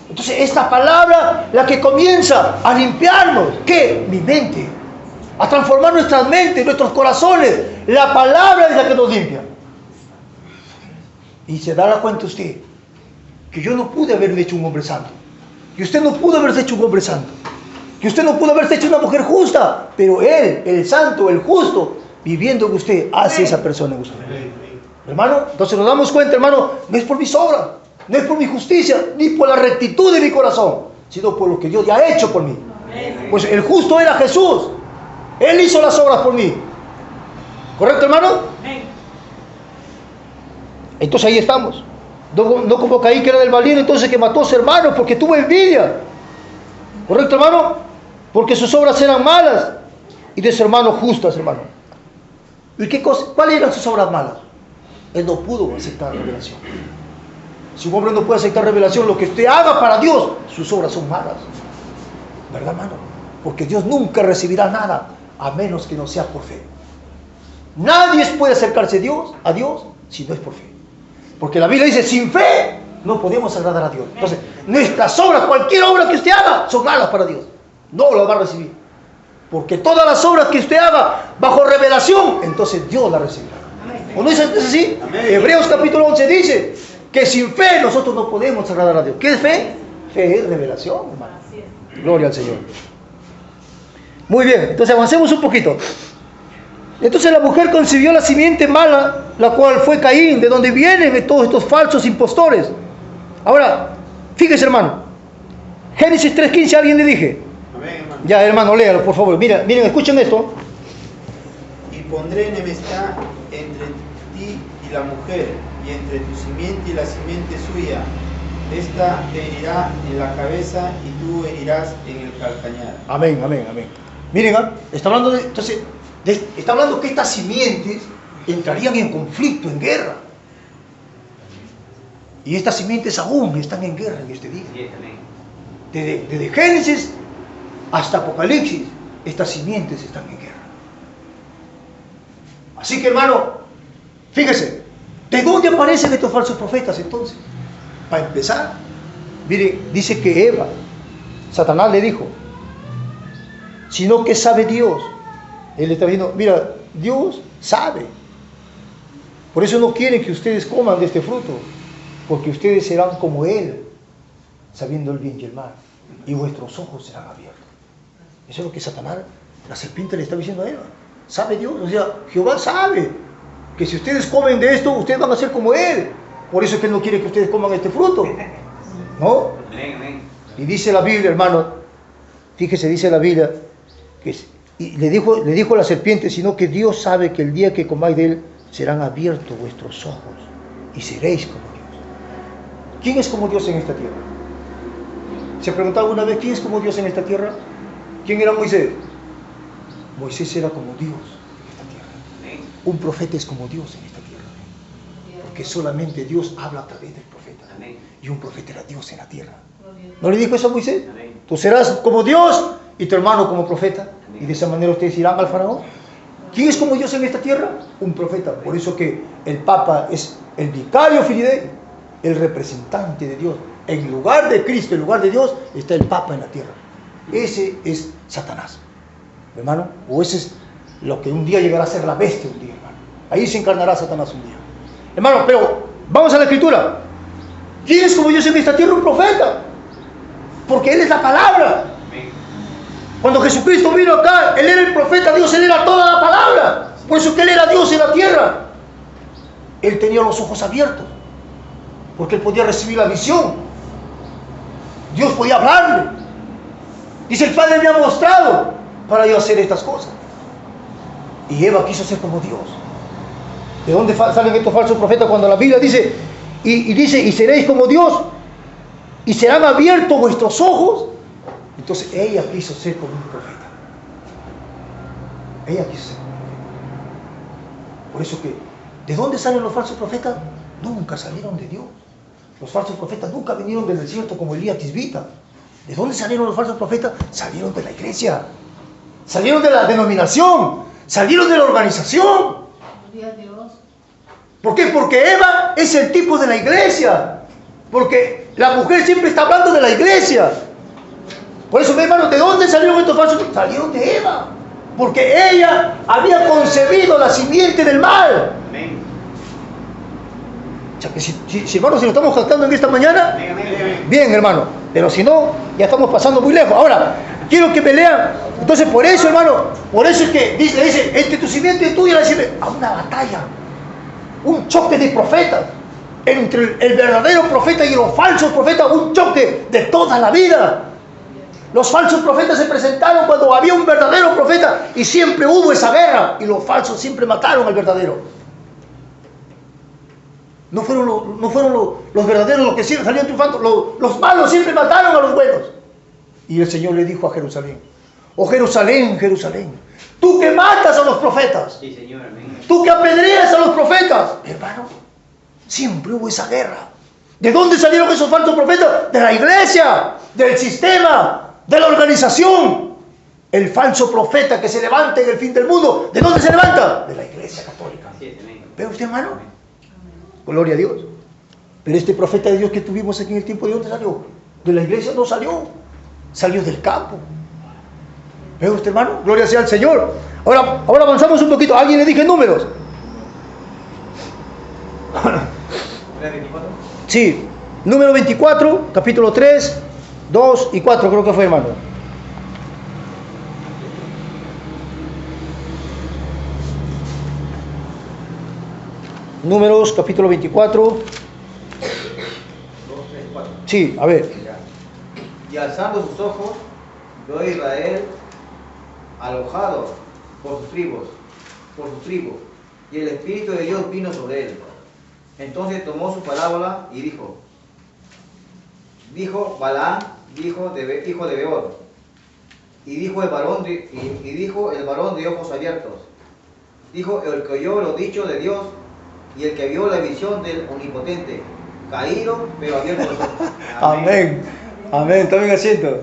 Entonces esta palabra, la que comienza a limpiarnos, ¿qué? Mi mente. A transformar nuestras mentes, nuestros corazones. La palabra es la que nos limpia. Y se dará cuenta usted que yo no pude haberme hecho un hombre santo. Que usted no pudo haberse hecho un hombre santo. Que usted no pudo haberse hecho una mujer justa. Pero Él, el santo, el justo, viviendo en usted, hace esa persona en usted. Hermano, entonces nos damos cuenta, hermano, no es por mis obras, no es por mi justicia, ni por la rectitud de mi corazón, sino por lo que Dios ya ha hecho por mí. Pues el justo era Jesús. Él hizo las obras por mí. ¿Correcto, hermano? Entonces ahí estamos. No como Caín, que era del valiente, entonces que mató a su hermano porque tuvo envidia. ¿Correcto, hermano? Porque sus obras eran malas y de su hermano justas, hermano. ¿Y qué cosa? ¿Cuáles eran sus obras malas? Él no pudo aceptar revelación. Si un hombre no puede aceptar revelación, lo que usted haga para Dios, sus obras son malas. ¿Verdad, hermano? Porque Dios nunca recibirá nada a menos que no sea por fe. Nadie puede acercarse a Dios si no es por fe. Porque la Biblia dice, sin fe no podemos agradar a Dios. Entonces, nuestras obras, cualquier obra que usted haga, son malas para Dios. No las va a recibir. Porque todas las obras que usted haga bajo revelación, entonces Dios las recibirá. ¿O no es así? Amén. Hebreos capítulo 11 dice que sin fe nosotros no podemos agradar a Dios. ¿Qué es fe? Fe es revelación, hermano. Gloria al Señor. Muy bien, entonces avancemos un poquito. Entonces la mujer concibió la simiente mala, la cual fue Caín, de donde vienen todos estos falsos impostores. Ahora, fíjese, hermano, Génesis 3:15, ¿alguien le dije? Amén, hermano. Ya, hermano, léalo, por favor. Miren, escuchen esto. Y pondré enemistad entre ti y la mujer, y entre tu simiente y la simiente suya. esta te herirá en la cabeza y tú herirás en el calcañar. Amén, amén, amén. Miren, está hablando está hablando que estas simientes entrarían en conflicto, en guerra. Y estas simientes aún están en guerra en este día. Sí, amén. Desde Génesis hasta Apocalipsis, estas simientes están en guerra. Así que, hermano, fíjese, ¿de dónde aparecen estos falsos profetas entonces? Para empezar, mire, dice que Eva, Satanás le dijo, sino que sabe Dios. Él está diciendo, mira, Dios sabe. Por eso no quiere que ustedes coman de este fruto, porque ustedes serán como Él, sabiendo el bien y el mal, y vuestros ojos serán abiertos. Eso es lo que Satanás, la serpiente le está diciendo a Eva. ¿Sabe Dios? O sea, Jehová sabe que si ustedes comen de esto, ustedes van a ser como Él. Por eso es que Él no quiere que ustedes coman este fruto. ¿No? Amén, amén. Y dice la Biblia, hermano, fíjese, dice la Biblia, que y le dijo la serpiente, sino que Dios sabe que el día que comáis de Él, serán abiertos vuestros ojos y seréis como Dios. ¿Quién es como Dios en esta tierra? ¿Se ha preguntado alguna vez quién es como Dios en esta tierra? ¿Quién era Moisés? Moisés era como Dios en esta tierra. Amén. Un profeta es como Dios en esta tierra. Porque solamente Dios habla a través del profeta. Amén. Y un profeta era Dios en la tierra. ¿No le dijo eso a Moisés? Amén. Tú serás como Dios y tu hermano como profeta. Amén. Y de esa manera ustedes irán al faraón. ¿Quién es como Dios en esta tierra? Un profeta. Por eso que el Papa es el vicario Filidei, el representante de Dios. En lugar de Cristo, en lugar de Dios, está el Papa en la tierra. Ese es Satanás, hermano. O ese es lo que un día llegará a ser la bestia un día, hermano. Ahí se encarnará Satanás un día. Hermano, pero vamos a la Escritura. ¿Quién es como Dios en esta tierra? Un profeta. Porque Él es la palabra. Amén. Cuando Jesucristo vino acá, Él era el profeta, Dios, Él era toda la palabra. Por eso que Él era Dios en la tierra. Él tenía los ojos abiertos, porque Él podía recibir la visión. Dios podía hablarle. Dice, el Padre me ha mostrado para yo hacer estas cosas. Y Eva quiso ser como Dios. ¿De dónde salen estos falsos profetas cuando la Biblia dice, y seréis como Dios, y serán abiertos vuestros ojos? Entonces ella quiso ser como un profeta. Ella quiso ser como un profeta. Por eso que, ¿de dónde salen los falsos profetas? Nunca salieron de Dios. Los falsos profetas nunca vinieron del desierto como Elías Tisbita. ¿De dónde salieron los falsos profetas? Salieron de la iglesia. Salieron de la denominación. Salieron de la organización. Gloria a Dios. ¿Por qué? Porque Eva es el tipo de la iglesia. Porque la mujer siempre está hablando de la iglesia. Por eso, mi hermano, ¿de dónde salieron estos falsos? Salieron de Eva. Porque ella había concebido la simiente del mal. Amén. O sea que si hermano, si nos estamos jactando en esta mañana, Amén, amén, amén. bien, hermano. Pero si no, ya estamos pasando muy lejos. Ahora, quiero que me lean. Entonces, por eso, hermano, por eso es que dice, entre tu simiente y tuya, a una batalla. Un choque de profetas. Entre el verdadero profeta y los falsos profetas, un choque de toda la vida. Los falsos profetas se presentaron cuando había un verdadero profeta y siempre hubo esa guerra. Y los falsos siempre mataron al verdadero. No fueron los verdaderos los que siempre salieron triunfando. Los malos siempre mataron a los buenos. Y el Señor le dijo a Jerusalén: oh Jerusalén, Jerusalén, tú que matas a los profetas, Sí, Señor, amén. tú que apedreas a los profetas. Hermano, siempre hubo esa guerra. ¿De dónde salieron esos falsos profetas? De la iglesia, del sistema, de la organización. El falso profeta que se levanta en el fin del mundo, ¿de dónde se levanta? De la iglesia católica. Así es, amén. ¿Ve usted, hermano? Gloria a Dios. Pero este profeta de Dios que tuvimos aquí en el tiempo, ¿de dónde salió? De la iglesia no salió. Salió del campo. ¿Ve usted, hermano? Gloria sea al Señor. Ahora avanzamos un poquito. ¿A alguien le dije números? ¿Era 24? Sí. Número 24, capítulo 3, 2 y 4 creo que fue, hermano. Números, capítulo 24. 2, 3, 4. Sí, a ver. Y alzando sus ojos, vio a Israel alojado por sus tribus, y el Espíritu de Dios vino sobre él. Entonces tomó su parábola y dijo: dijo Balaam, hijo de Beor, y dijo el varón de ojos abiertos, dijo el que oyó lo dicho de Dios y el que vio la visión del Omnipotente, caído pero abierto los ojos. Amén. Amén. Tomen asiento.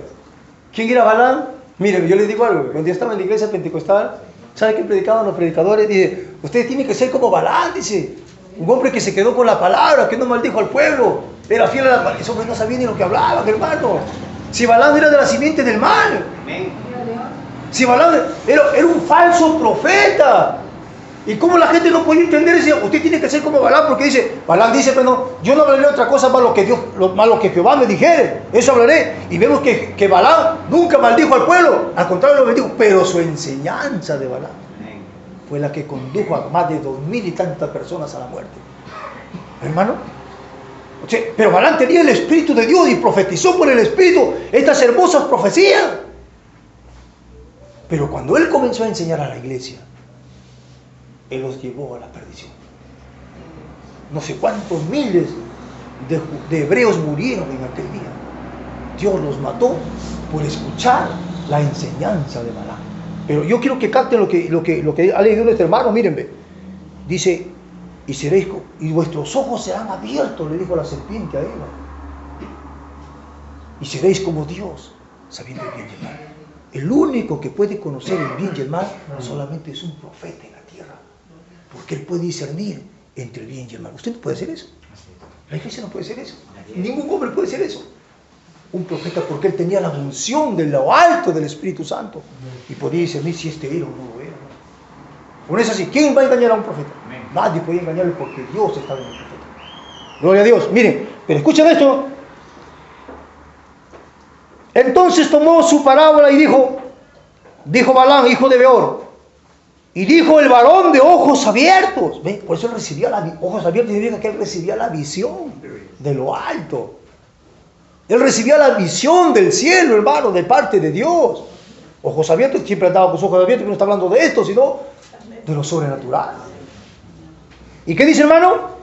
¿Quién era Balaam? Miren, yo les digo algo. Cuando yo estaba en la iglesia pentecostal, ¿sabe qué predicaban los predicadores? Dice, ustedes tienen que ser como Balaam, dice. Un hombre que se quedó con la palabra, que no maldijo al pueblo. Era fiel a la palabra. Esos hombres no sabían ni lo que hablaban, hermano. Si Balaam era de la simiente del mal. Si Balaam era un falso profeta. Y como la gente no podía entender, decía, usted tiene que ser como Balaam, porque dice, Balaam dice, bueno, yo no hablaré otra cosa más lo que Jehová me dijere, eso hablaré. Y vemos que Balaam nunca maldijo al pueblo, al contrario lo bendijo, pero su enseñanza de Balaam fue la que condujo a más de 2000 y tantas personas a la muerte. Hermano, o sea, pero Balaam tenía el Espíritu de Dios y profetizó por el Espíritu estas hermosas profecías. Pero cuando él comenzó a enseñar a la iglesia, él los llevó a la perdición. No sé cuántos miles de hebreos murieron en aquel día. Dios los mató por escuchar la enseñanza de Balaam. Pero yo quiero que capten lo que ha leído nuestro hermano. Miren, ve. Dice, y vuestros ojos serán abiertos, le dijo la serpiente a Eva. Y seréis como Dios, sabiendo el bien y el mal. El único que puede conocer el bien y el mal solamente es un profeta en la tierra. Porque él puede discernir entre el bien y el mal. Usted no puede hacer eso. La iglesia no puede hacer eso. Ningún hombre puede hacer eso. Un profeta, porque él tenía la unción de lo alto del Espíritu Santo. Y podía discernir si este era o no lo era. Por eso así, ¿quién va a engañar a un profeta? Nadie puede engañarle porque Dios está en el profeta. Gloria a Dios. Miren, pero escuchen esto. Entonces tomó su parábola y dijo Balaam, hijo de Beor, y dijo el varón de ojos abiertos. ¿Ve? Por eso él recibía ojos abiertos, significa que él recibía la visión de lo alto. Él recibía la visión del cielo, hermano, de parte de Dios. Ojos abiertos, siempre andaba con sus ojos abiertos, que no está hablando de esto, sino de lo sobrenatural. ¿Y qué dice, hermano?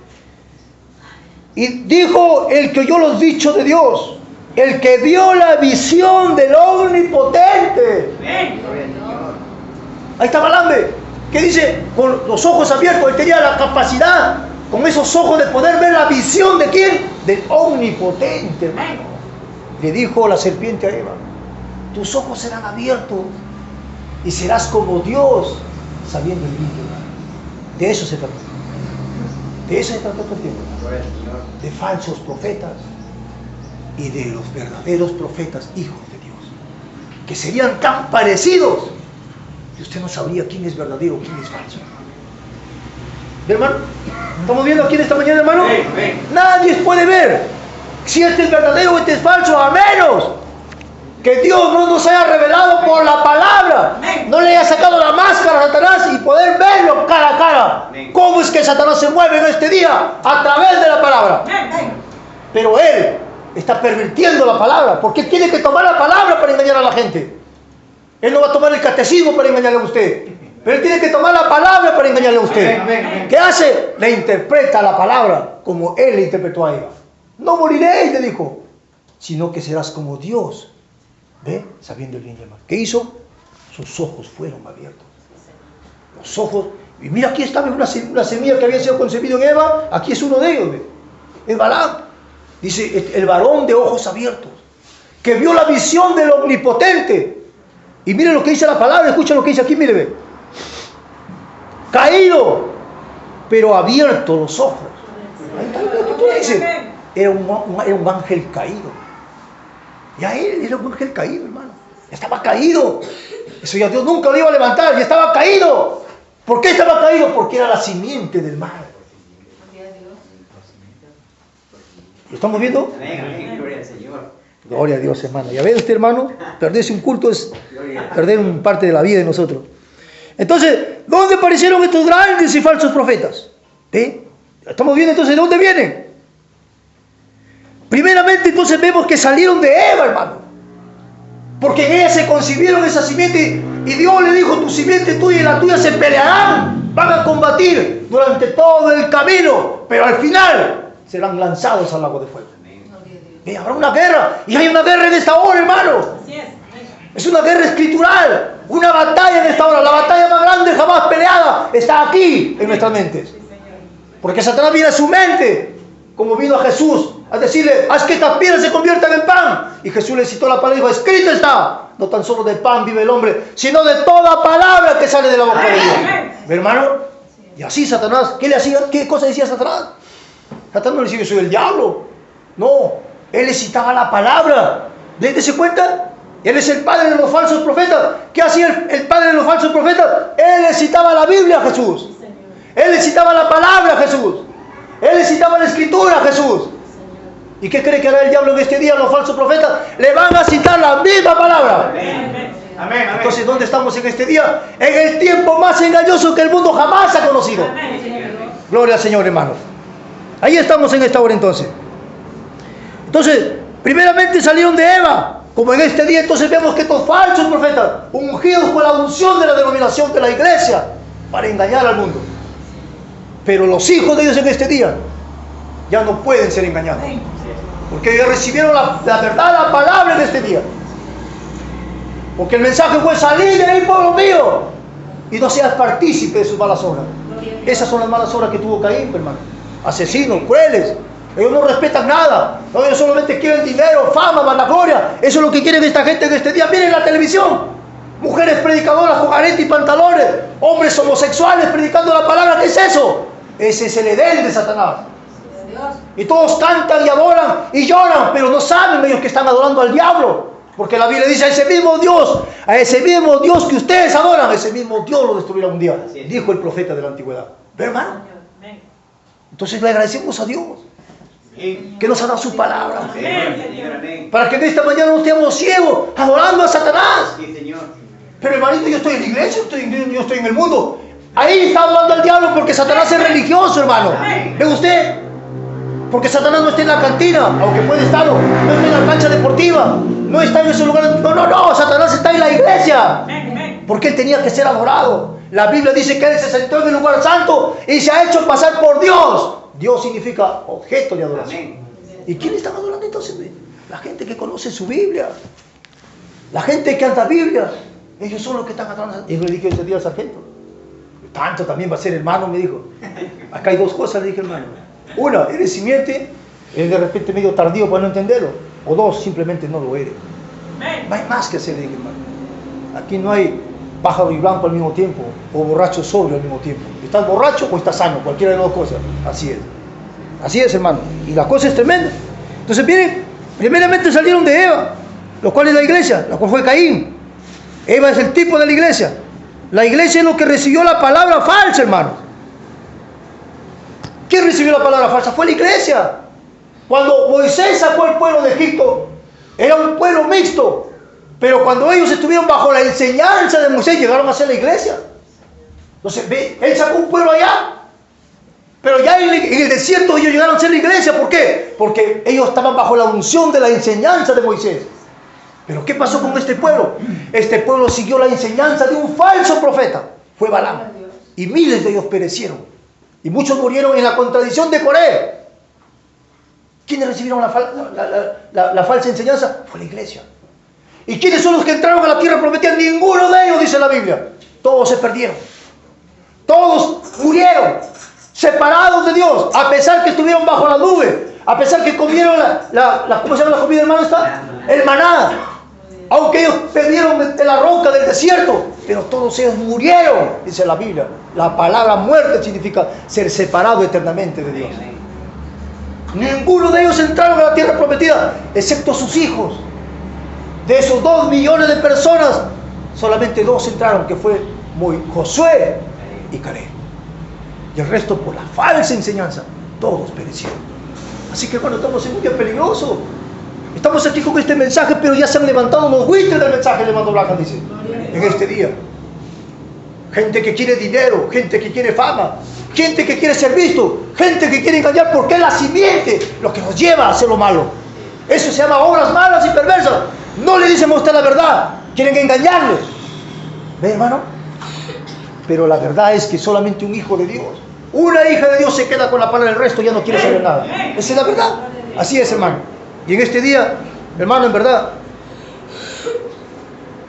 Y dijo el que oyó los dichos de Dios, el que vio la visión del Omnipotente. Ahí está Balaam, que dice, con los ojos abiertos, él tenía la capacidad, con esos ojos, de poder ver la visión de ¿quién? Del Omnipotente, hermano. Le dijo la serpiente a Eva, tus ojos serán abiertos y serás como Dios, sabiendo el bien y el mal. De eso se trata. De eso se trata todo el tiempo. De falsos profetas y de los verdaderos profetas, hijos de Dios, que serían tan parecidos que usted no sabría quién es verdadero, quién es falso. Hermano, ¿estamos viendo aquí en esta mañana, hermano? Nadie puede ver si este es verdadero o este es falso, a menos que Dios no nos haya revelado por la palabra, no le haya sacado la máscara a Satanás y poder verlo cara a cara. ¿Cómo es que Satanás se mueve en este día? A través de la palabra. Pero él está pervirtiendo la palabra, porque él tiene que tomar la palabra para engañar a la gente. Él no va a tomar el catecismo para engañarle a usted, pero él tiene que tomar la palabra para engañarle a usted. ¿Qué hace? Le interpreta la palabra como él le interpretó a Eva. No moriréis, le dijo, sino que serás como Dios, ¿ve? Sabiendo el bien y el mal. ¿Qué hizo? Sus ojos fueron abiertos. Los ojos, y mira, aquí estaba una semilla que había sido concebido en Eva, aquí es uno de ellos, ¿ve? Es Balaam. Dice, el varón de ojos abiertos, que vio la visión del Omnipotente. Y mire lo que dice la palabra, escucha lo que dice aquí, mire, ve. Caído, pero abierto los ojos. Ahí está lo que dice. Era un ángel caído. Ya él era un ángel caído, hermano. Estaba caído. Eso ya Dios nunca lo iba a levantar. Y estaba caído. ¿Por qué estaba caído? Porque era la simiente del mal. ¿Lo estamos viendo? Gloria al Señor. Gloria a Dios, hermano. Ya ve usted, hermano, perderse un culto es perder un parte de la vida de nosotros. Entonces, ¿dónde aparecieron estos grandes y falsos profetas? ¿Eh? Estamos viendo entonces de dónde vienen. Primeramente, entonces vemos que salieron de Eva, hermano. Porque en ella se concibieron esa simiente y Dios le dijo, tu simiente tuya y la tuya se pelearán, van a combatir durante todo el camino, pero al final serán lanzados al lago de fuego. Ve, habrá una guerra. Y hay una guerra en esta hora, hermano. Así es. Es una guerra escritural. Una batalla en esta hora. La batalla más grande jamás peleada está aquí en nuestras mentes. Porque Satanás viene a su mente, como vino a Jesús, a decirle, haz que estas piedras se conviertan en pan. Y Jesús le citó la palabra y dijo, escrito está, no tan solo de pan vive el hombre, sino de toda palabra que sale de la boca de Dios. ¿Ve, hermano? Y así Satanás, ¿qué le hacía? ¿Qué cosa decía Satanás? Satanás no le decía, yo soy el diablo. No, él le citaba la palabra. ¿Dése cuenta? Él es el padre de los falsos profetas. ¿Qué hacía el padre de los falsos profetas? Él le citaba la Biblia a Jesús. Él le citaba la palabra a Jesús. Él le citaba la escritura a Jesús. ¿Y qué cree que hará el diablo en este día? Los falsos profetas le van a citar la misma palabra. Amén. Amén. Entonces, ¿dónde estamos en este día? En el tiempo más engañoso que el mundo jamás ha conocido. Gloria al Señor, hermanos. Ahí estamos en esta hora entonces. Entonces, primeramente salieron de Eva. Como en este día, entonces vemos que estos falsos profetas, ungidos por la unción de la denominación de la iglesia, para engañar al mundo. Pero los hijos de Dios en este día ya no pueden ser engañados. Porque ellos recibieron la verdad, la palabra en este día. Porque el mensaje fue salir de ahí, pueblo mío, y no seas partícipe de sus malas obras. Esas son las malas obras que tuvo Caín, hermano. Asesinos, crueles. Ellos no respetan nada. No, ellos solamente quieren dinero, fama, vanagloria. Eso es lo que quieren esta gente en este día. Miren la televisión. Mujeres predicadoras con arete y pantalones. Hombres homosexuales predicando la palabra. ¿Qué es eso? Ese es el Edén de Satanás. Y todos cantan y adoran y lloran, pero no saben ellos que están adorando al diablo. Porque la Biblia dice, a ese mismo Dios que ustedes adoran, a ese mismo Dios lo destruirá un día. Dijo el profeta de la antigüedad. ¿Ve, hermano? Entonces le agradecemos a Dios que nos ha dado su palabra. Para que en esta mañana no estemos ciegos adorando a Satanás. Pero hermanito, yo estoy en la iglesia, yo estoy en el mundo. Ahí está adorando al diablo porque Satanás es religioso, hermano. ¿Ve usted? Porque Satanás no está en la cantina, aunque puede estarlo. No está en la cancha deportiva. No está en esos lugares. No. Satanás está en la iglesia. Porque él tenía que ser adorado. La Biblia dice que él se sentó en el lugar santo y se ha hecho pasar por Dios. Dios significa objeto de adoración. ¿Y quién está adorando entonces? La gente que conoce su Biblia. La gente que anda Biblia. Ellos son los que están adorando. Y le dije ese día al sargento. Tanto también va a ser, hermano, me dijo. Acá hay dos cosas, le dije, hermano. Una, eres simiente, es de repente medio tardío para no entenderlo. O dos, simplemente no lo eres. No hay más que hacer, le dije, hermano. Aquí no hay pájaro y blanco al mismo tiempo, o borracho sobrio al mismo tiempo. ¿Estás borracho o estás sano? Cualquiera de las dos cosas. Así es, hermano. Y la cosa es tremenda. Entonces, miren, primeramente salieron de Eva, lo cual es la iglesia, la cual fue Caín. Eva es el tipo de la iglesia. La iglesia es lo que recibió la palabra falsa, hermano. ¿Quién recibió la palabra falsa? Fue la iglesia. Cuando Moisés sacó al pueblo de Egipto, era un pueblo mixto. Pero cuando ellos estuvieron bajo la enseñanza de Moisés, llegaron a ser la iglesia. Entonces, él sacó un pueblo allá. Pero ya en el desierto ellos llegaron a ser la iglesia. ¿Por qué? Porque ellos estaban bajo la unción de la enseñanza de Moisés. Pero ¿qué pasó con este pueblo? Este pueblo siguió la enseñanza de un falso profeta. Fue Balaam. Y miles de ellos perecieron. Y muchos murieron en la contradicción de Coré. ¿Quiénes recibieron la falsa enseñanza? Fue la iglesia. ¿Y quiénes son los que entraron a la tierra prometida? Ninguno de ellos, dice la Biblia. Todos se perdieron. Todos murieron. Separados de Dios. A pesar que estuvieron bajo la nube. A pesar que comieron ¿cómo se llama la comida, hermano? El maná. Aunque ellos bebieron de la roca del desierto. Pero todos ellos murieron, dice la Biblia. La palabra muerte significa ser separado eternamente de Dios. Ninguno de ellos entraron a la tierra prometida, excepto sus hijos. De esos 2 millones de personas, solamente 2 entraron, que fue Josué y Caleb. Y el resto, por la falsa enseñanza, todos perecieron. Así que bueno, estamos en un día peligroso. Estamos aquí con este mensaje, pero ya se han levantado los buitres del mensaje, le mandó Blanca, dice, en este día. Gente que quiere dinero, gente que quiere fama, gente que quiere ser visto, gente que quiere engañar, porque es la simiente lo que nos lleva a hacer lo malo. Eso se llama obras malas y perversas. No le dicen a usted la verdad, quieren engañarle. ¿Ve, hermano? Pero la verdad es que solamente un hijo de Dios, una hija de Dios se queda con la palabra, del resto ya no quiere saber nada. Esa es la verdad. Así es, hermano. Y en este día, hermano, en verdad,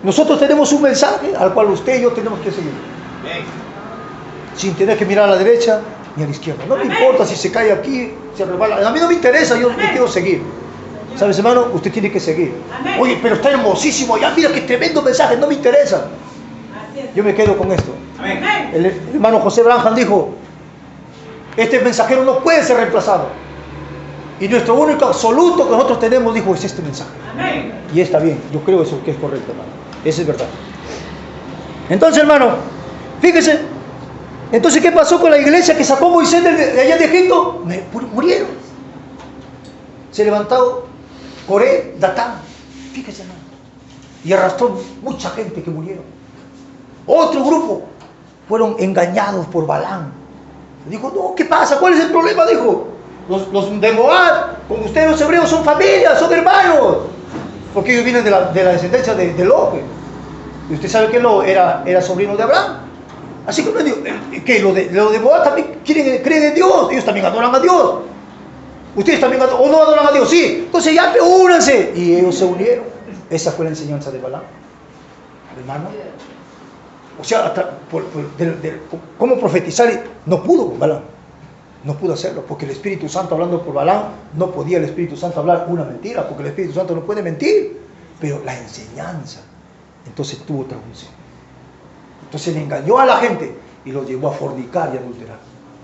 nosotros tenemos un mensaje al cual usted y yo tenemos que seguir. Sin tener que mirar a la derecha ni a la izquierda. No me importa si se cae aquí, se resbala. A mí no me interesa, yo quiero seguir. ¿Sabes, hermano? Usted tiene que seguir. Oye, pero está hermosísimo. Ya mira qué tremendo mensaje, no me interesa. Yo me quedo con esto. El hermano José Branham dijo, este mensajero no puede ser reemplazado. Y nuestro único absoluto que nosotros tenemos, dijo, es este mensaje. Y está bien, yo creo eso que es correcto, hermano. Eso es verdad. Entonces, hermano, fíjese. Entonces, ¿qué pasó con la iglesia que sacó Moisés de allá de Egipto? Murieron. Se levantó Coré, Datán. Fíjese, hermano. Y arrastró mucha gente que murieron. Otro grupo fueron engañados por Balaam. Dijo, no, ¿qué pasa? ¿Cuál es el problema? Dijo, los de Moab, con ustedes los hebreos son familias, son hermanos. Porque ellos vienen de la descendencia de Lot. Y usted sabe que Lot era sobrino de Abraham. Así que los de Moab también creen en Dios. Ellos también adoran a Dios. Ustedes también o no adoran a Dios, sí. Entonces ya únanse. Y ellos se unieron. Esa fue la enseñanza de Balaam, hermano. O sea, ¿cómo profetizar? No pudo Balaam. No pudo hacerlo, porque el Espíritu Santo, hablando por Balaam, no podía el Espíritu Santo hablar una mentira, porque el Espíritu Santo no puede mentir. Pero la enseñanza, entonces tuvo traducción. Entonces le engañó a la gente y los llevó a fornicar y adulterar.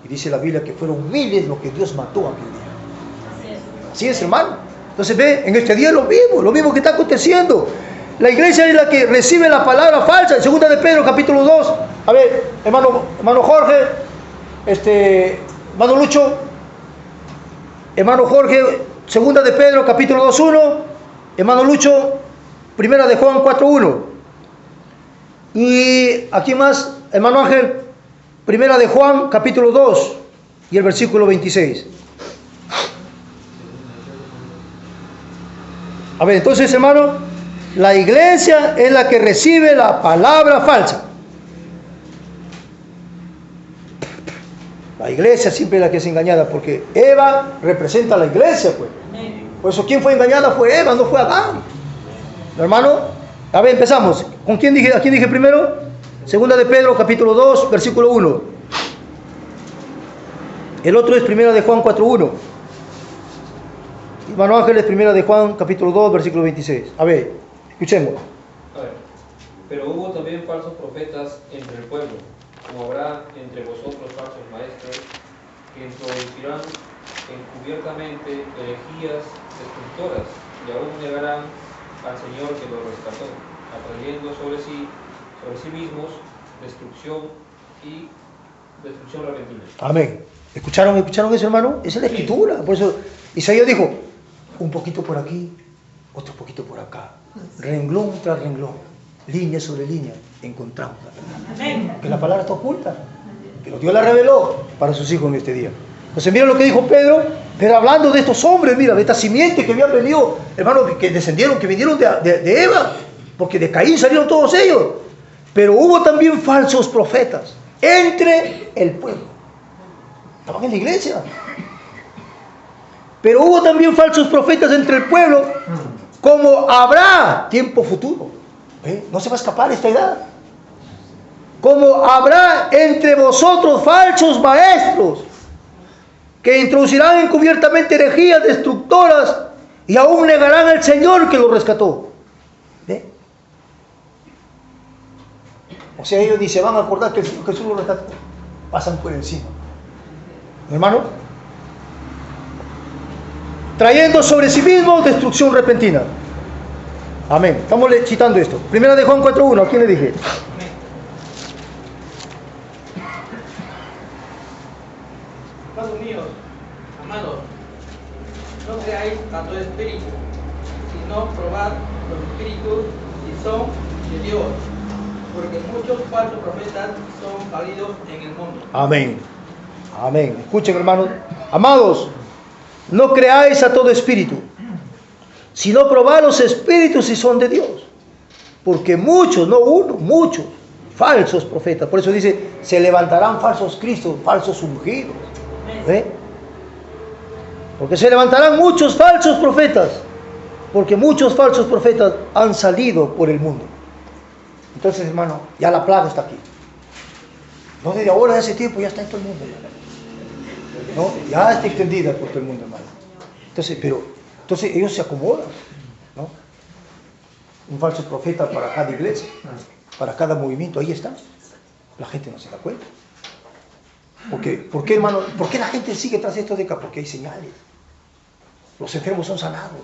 Y dice la Biblia que fueron miles los que Dios mató aquel día. Así es, hermano. Entonces ve, en este día lo mismo que está aconteciendo. La iglesia es la que recibe la palabra falsa. En 2 de Pedro, capítulo 2. A ver, hermano Jorge, hermano Lucho, hermano Jorge, 2 de Pedro, capítulo 2:1. Hermano Lucho, 1 de Juan 4:1. Y aquí más, hermano Ángel, 1 de Juan, capítulo 2 y el versículo 26. A ver, entonces, hermano, la iglesia es la que recibe la palabra falsa. La iglesia siempre es la que es engañada, porque Eva representa a la iglesia, pues. Por eso, ¿quién fue engañada? Fue Eva, no fue Adán. Hermano, a ver, empezamos. ¿Con quién dije? ¿A quién dije primero? 2 de Pedro, capítulo 2, versículo 1. El otro es 1 de Juan 4:1. Hermano Ángel es 1 de Juan, capítulo 2, versículo 26. A ver, escuchemos. A ver, pero hubo también falsos profetas entre el pueblo, como habrá entre vosotros falsos maestros, que introducirán encubiertamente herejías destructoras, y aún negarán al Señor que los rescató, atrayendo sobre sí mismos destrucción repentina. Amén. ¿Escucharon eso, hermano? Esa es la escritura. Por eso Isaías dijo, un poquito por aquí, otro poquito por acá. Renglón tras renglón, línea sobre línea, encontramos la verdad. Amén. Que la palabra está oculta, pero Dios la reveló para sus hijos en este día. Entonces mira lo que dijo Pedro, pero hablando de estos hombres, mira, de esta simiente que habían venido, hermano, que descendieron, que vinieron de Eva, porque de Caín salieron todos ellos. Pero hubo también falsos profetas entre el pueblo. Estaban en la iglesia. Pero hubo también falsos profetas entre el pueblo, como habrá tiempo futuro. No se va a escapar esta edad. Como habrá entre vosotros falsos maestros, que introducirán encubiertamente herejías destructoras y aún negarán al Señor que los rescató. ¿Ve? O sea, ellos ni se van a acordar que el Señor Jesús los rescató. Pasan por encima. Hermano, trayendo sobre sí mismo destrucción repentina. Amén. Estamos citando esto. 1 de Juan 4:1. ¿A quién le dije? Hermanos míos, amados, no creáis a todo espíritu, sino probad los espíritus si son de Dios, porque muchos falsos profetas son salidos en el mundo. Amén. Amén. Escuchen, hermanos. Amados, no creáis a todo espíritu, sino probad los espíritus si son de Dios, porque muchos, no uno, muchos falsos profetas. Por eso dice, se levantarán falsos cristos, falsos ungidos. ¿Ve? Porque se levantarán muchos falsos profetas, porque muchos falsos profetas han salido por el mundo. Entonces, hermano, ya la plaga está aquí. No desde ahora, de ese tiempo, ya está en todo el mundo. ¿No? Ya está extendida por todo el mundo, hermano. Entonces ellos se acomodan, ¿no? Un falso profeta para cada iglesia, para cada movimiento, ahí está. La gente no se da cuenta. ¿Por qué, hermano? ¿Por qué la gente sigue tras esto de acá? Porque hay señales. Los enfermos son sanados.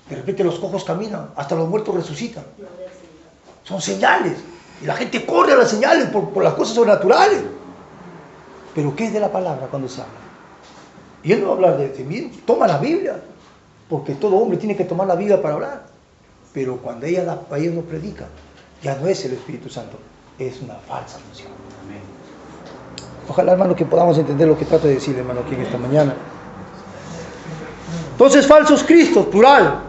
De repente los cojos caminan, hasta los muertos resucitan. Son señales. Y la gente corre a las señales por las cosas sobrenaturales. Pero ¿qué es de la palabra cuando se habla? Y él no va a hablar de mí. Toma la Biblia. Porque todo hombre tiene que tomar la Biblia para hablar. Pero cuando ellos no predican, ya no es el Espíritu Santo. Es una falsa unción. Ojalá, hermano, que podamos entender lo que trato de decir, hermano, aquí en esta mañana. Entonces, falsos cristos, plural,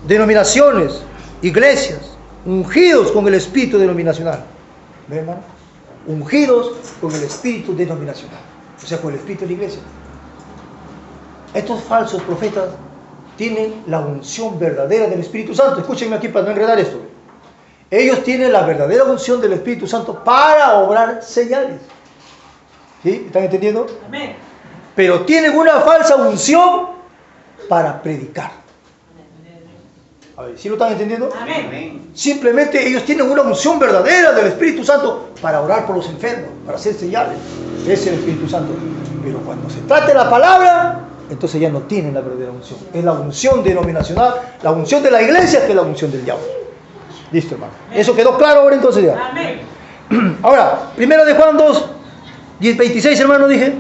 denominaciones, iglesias, ungidos con el espíritu denominacional. ¿Ve, hermano? Ungidos con el espíritu denominacional. O sea, con el espíritu de la iglesia. Estos falsos profetas tienen la unción verdadera del Espíritu Santo. Escúchenme aquí para no enredar esto. Ellos tienen la verdadera unción del Espíritu Santo para obrar señales. ¿Sí? ¿Están entendiendo? Amén. Pero tienen una falsa unción para predicar. A ver, ¿sí lo están entendiendo? Amén. Simplemente ellos tienen una unción verdadera del Espíritu Santo para orar por los enfermos, para hacer señales. Ese es el Espíritu Santo. Pero cuando se trata de la palabra, entonces ya no tienen la verdadera unción. Es la unción denominacional, la unción de la iglesia, que es la unción del diablo. Listo, hermano. ¿Eso quedó claro ahora entonces ya? Amén. Ahora, 1 de Juan 2, 26, hermano, dije.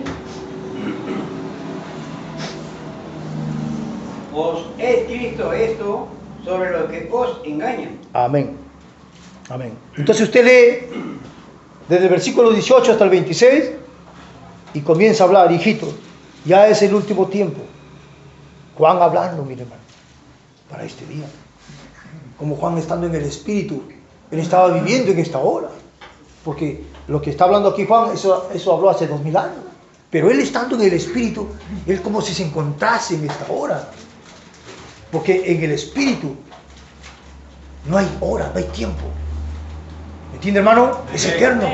Os he escrito esto sobre lo que os engañan. Amén. Amén. Entonces usted lee desde el versículo 18 hasta el 26 y comienza a hablar, hijitos, ya es el último tiempo. Juan hablando, mire, hermano, para este día. Como Juan estando en el Espíritu, él estaba viviendo en esta hora. Porque lo que está hablando aquí Juan, eso habló hace 2000 años. Pero él estando en el Espíritu, él como si se encontrase en esta hora. Porque en el Espíritu no hay hora, no hay tiempo. ¿Me entiende, hermano? Es eterno.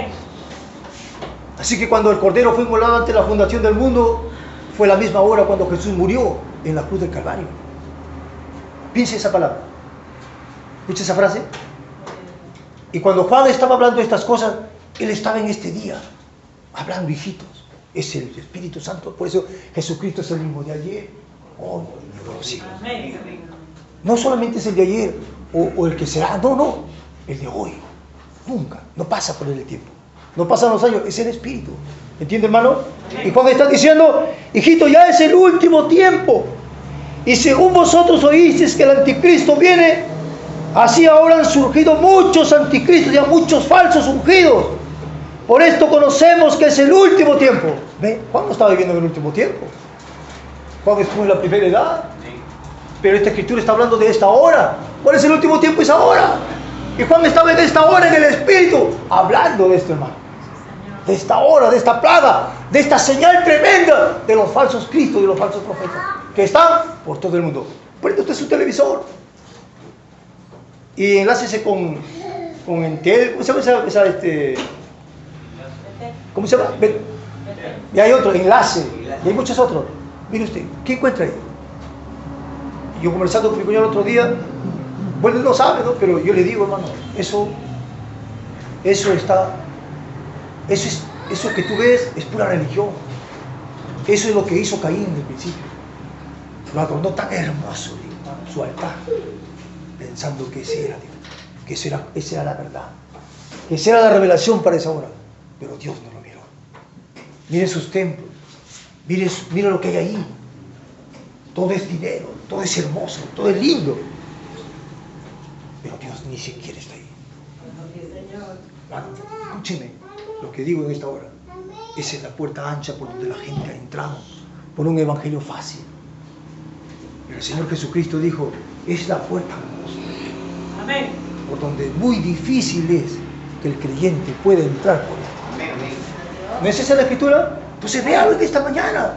Así que cuando el Cordero fue inmolado ante la fundación del mundo, fue la misma hora cuando Jesús murió en la cruz del Calvario. Piense esa palabra. ¿Escucha esa frase? Y cuando Juan estaba hablando de estas cosas, él estaba en este día, hablando, hijitos. Es el Espíritu Santo. Por eso Jesucristo es el mismo de ayer, hoy y por los siglos. No solamente es el de ayer o el que será, no, el de hoy. Nunca, no pasa por el tiempo. No pasan los años, es el Espíritu. ¿Entiende, hermano? Y Juan está diciendo, hijito, ya es el último tiempo. Y según vosotros oísteis que el anticristo viene, así ahora han surgido muchos anticristos, ya muchos falsos ungidos. Por esto conocemos que es el último tiempo. ¿Ve? Juan no estaba viviendo en el último tiempo. Juan estuvo en la primera edad. Pero esta escritura está hablando de esta hora. ¿Cuál es el último tiempo? Es ahora. Y Juan estaba en esta hora en el Espíritu, hablando de esto, hermano. De esta hora, de esta plaga, de esta señal tremenda de los falsos cristos y de los falsos profetas, que están por todo el mundo. Prende usted su televisor y enlácese con Entel, ¿cómo se llama ¿cómo se llama? Y hay otro, enlace, y hay muchos otros. Mire usted, ¿qué encuentra ahí? Yo conversando con mi cuñado el otro día, bueno, él no sabe, ¿no? Pero yo le digo, hermano, eso que tú ves es pura religión. Eso es lo que hizo Caín desde el principio. Lo adornó tan hermoso, digo, su altar, pensando que ese era, digo, que esa era la verdad, que esa era la revelación para esa hora. Pero Dios no lo miró. Miren sus templos, miren lo que hay ahí. Todo es dinero, todo es hermoso, todo es lindo. Pero Dios ni siquiera está ahí. Escúcheme lo que digo en esta hora. Esa es la puerta ancha por donde la gente ha entrado, por un evangelio fácil. Pero el Señor Jesucristo dijo, es la puerta angosta. Amén. Por donde muy difícil es que el creyente pueda entrar por él. ¿No es esa la escritura? Entonces véalo de esta mañana.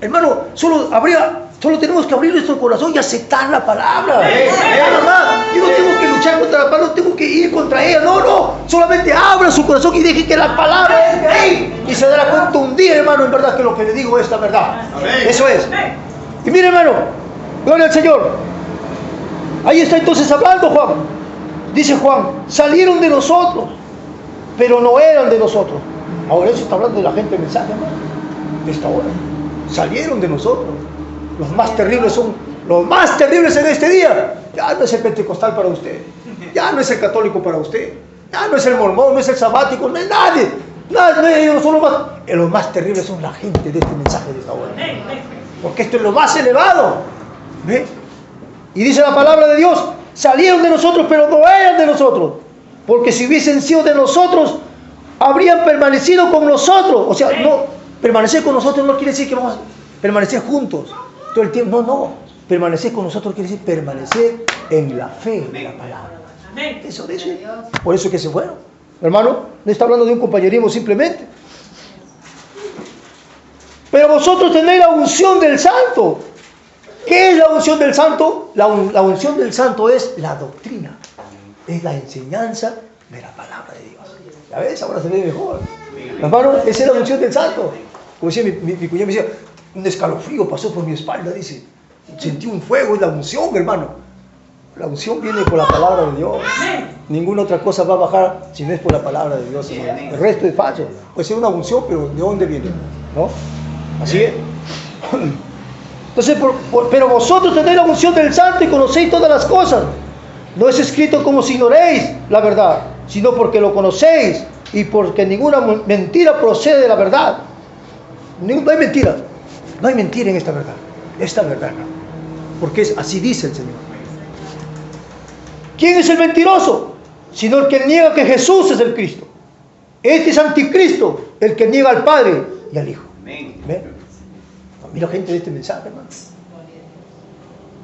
hermano, solo tenemos que abrir nuestro corazón y aceptar la palabra. Nada más. Yo no tengo que luchar contra la palabra, no tengo que ir contra ella. No. Solamente abra su corazón y deje que la palabra entre ahí. Y se dará cuenta un día, hermano, en verdad que lo que le digo es la verdad. Eso es. Y mire, hermano, gloria al Señor. Ahí está entonces hablando Juan. Dice Juan, salieron de nosotros, pero no eran de nosotros. Ahora eso está hablando de la gente del mensaje, hermano. De esta hora. Salieron de nosotros. Los más terribles son los más terribles en este día. Ya no es el pentecostal para usted. Ya no es el católico para usted. Ya no es el mormón, no es el sabático, no es nadie. Ellos son los más terribles son la gente de este mensaje de esta hora. Porque esto es lo más elevado. ¿Ve? Y dice la palabra de Dios, salieron de nosotros, pero no eran de nosotros. Porque si hubiesen sido de nosotros, habrían permanecido con nosotros. O sea, no, permanecer con nosotros no quiere decir que vamos a permanecer juntos todo el tiempo. No. Permanecer con nosotros quiere decir permanecer en la fe de la palabra. Eso. Por eso es que se fueron. Hermano, no está hablando de un compañerismo simplemente. Pero vosotros tenéis la unción del Santo. ¿Qué es la unción del Santo? La unción del Santo es la doctrina. Es la enseñanza de la palabra de Dios. ¿Ya ves? Ahora se ve mejor. Hermano, esa es la unción del Santo. Como decía mi cuñado, me decía, un escalofrío pasó por mi espalda, dice. Sentí un fuego, es la unción, hermano. La unción viene por la palabra de Dios. Ninguna otra cosa va a bajar si no es por la palabra de Dios, hermano. El resto es falso. Puede ser una unción, pero ¿de dónde viene? ¿No? Así es. Entonces, pero vosotros tenéis la unción del Santo y conocéis todas las cosas. No es escrito como si ignoréis la verdad, sino porque lo conocéis y porque ninguna mentira procede de la verdad. No hay mentira. No hay mentira en esta verdad. Esta verdad, porque así dice el Señor. ¿Quién es el mentiroso? Sino el que niega que Jesús es el Cristo. Este es anticristo, el que niega al Padre y al Hijo. ¿Ven? Mira gente de este mensaje, hermano.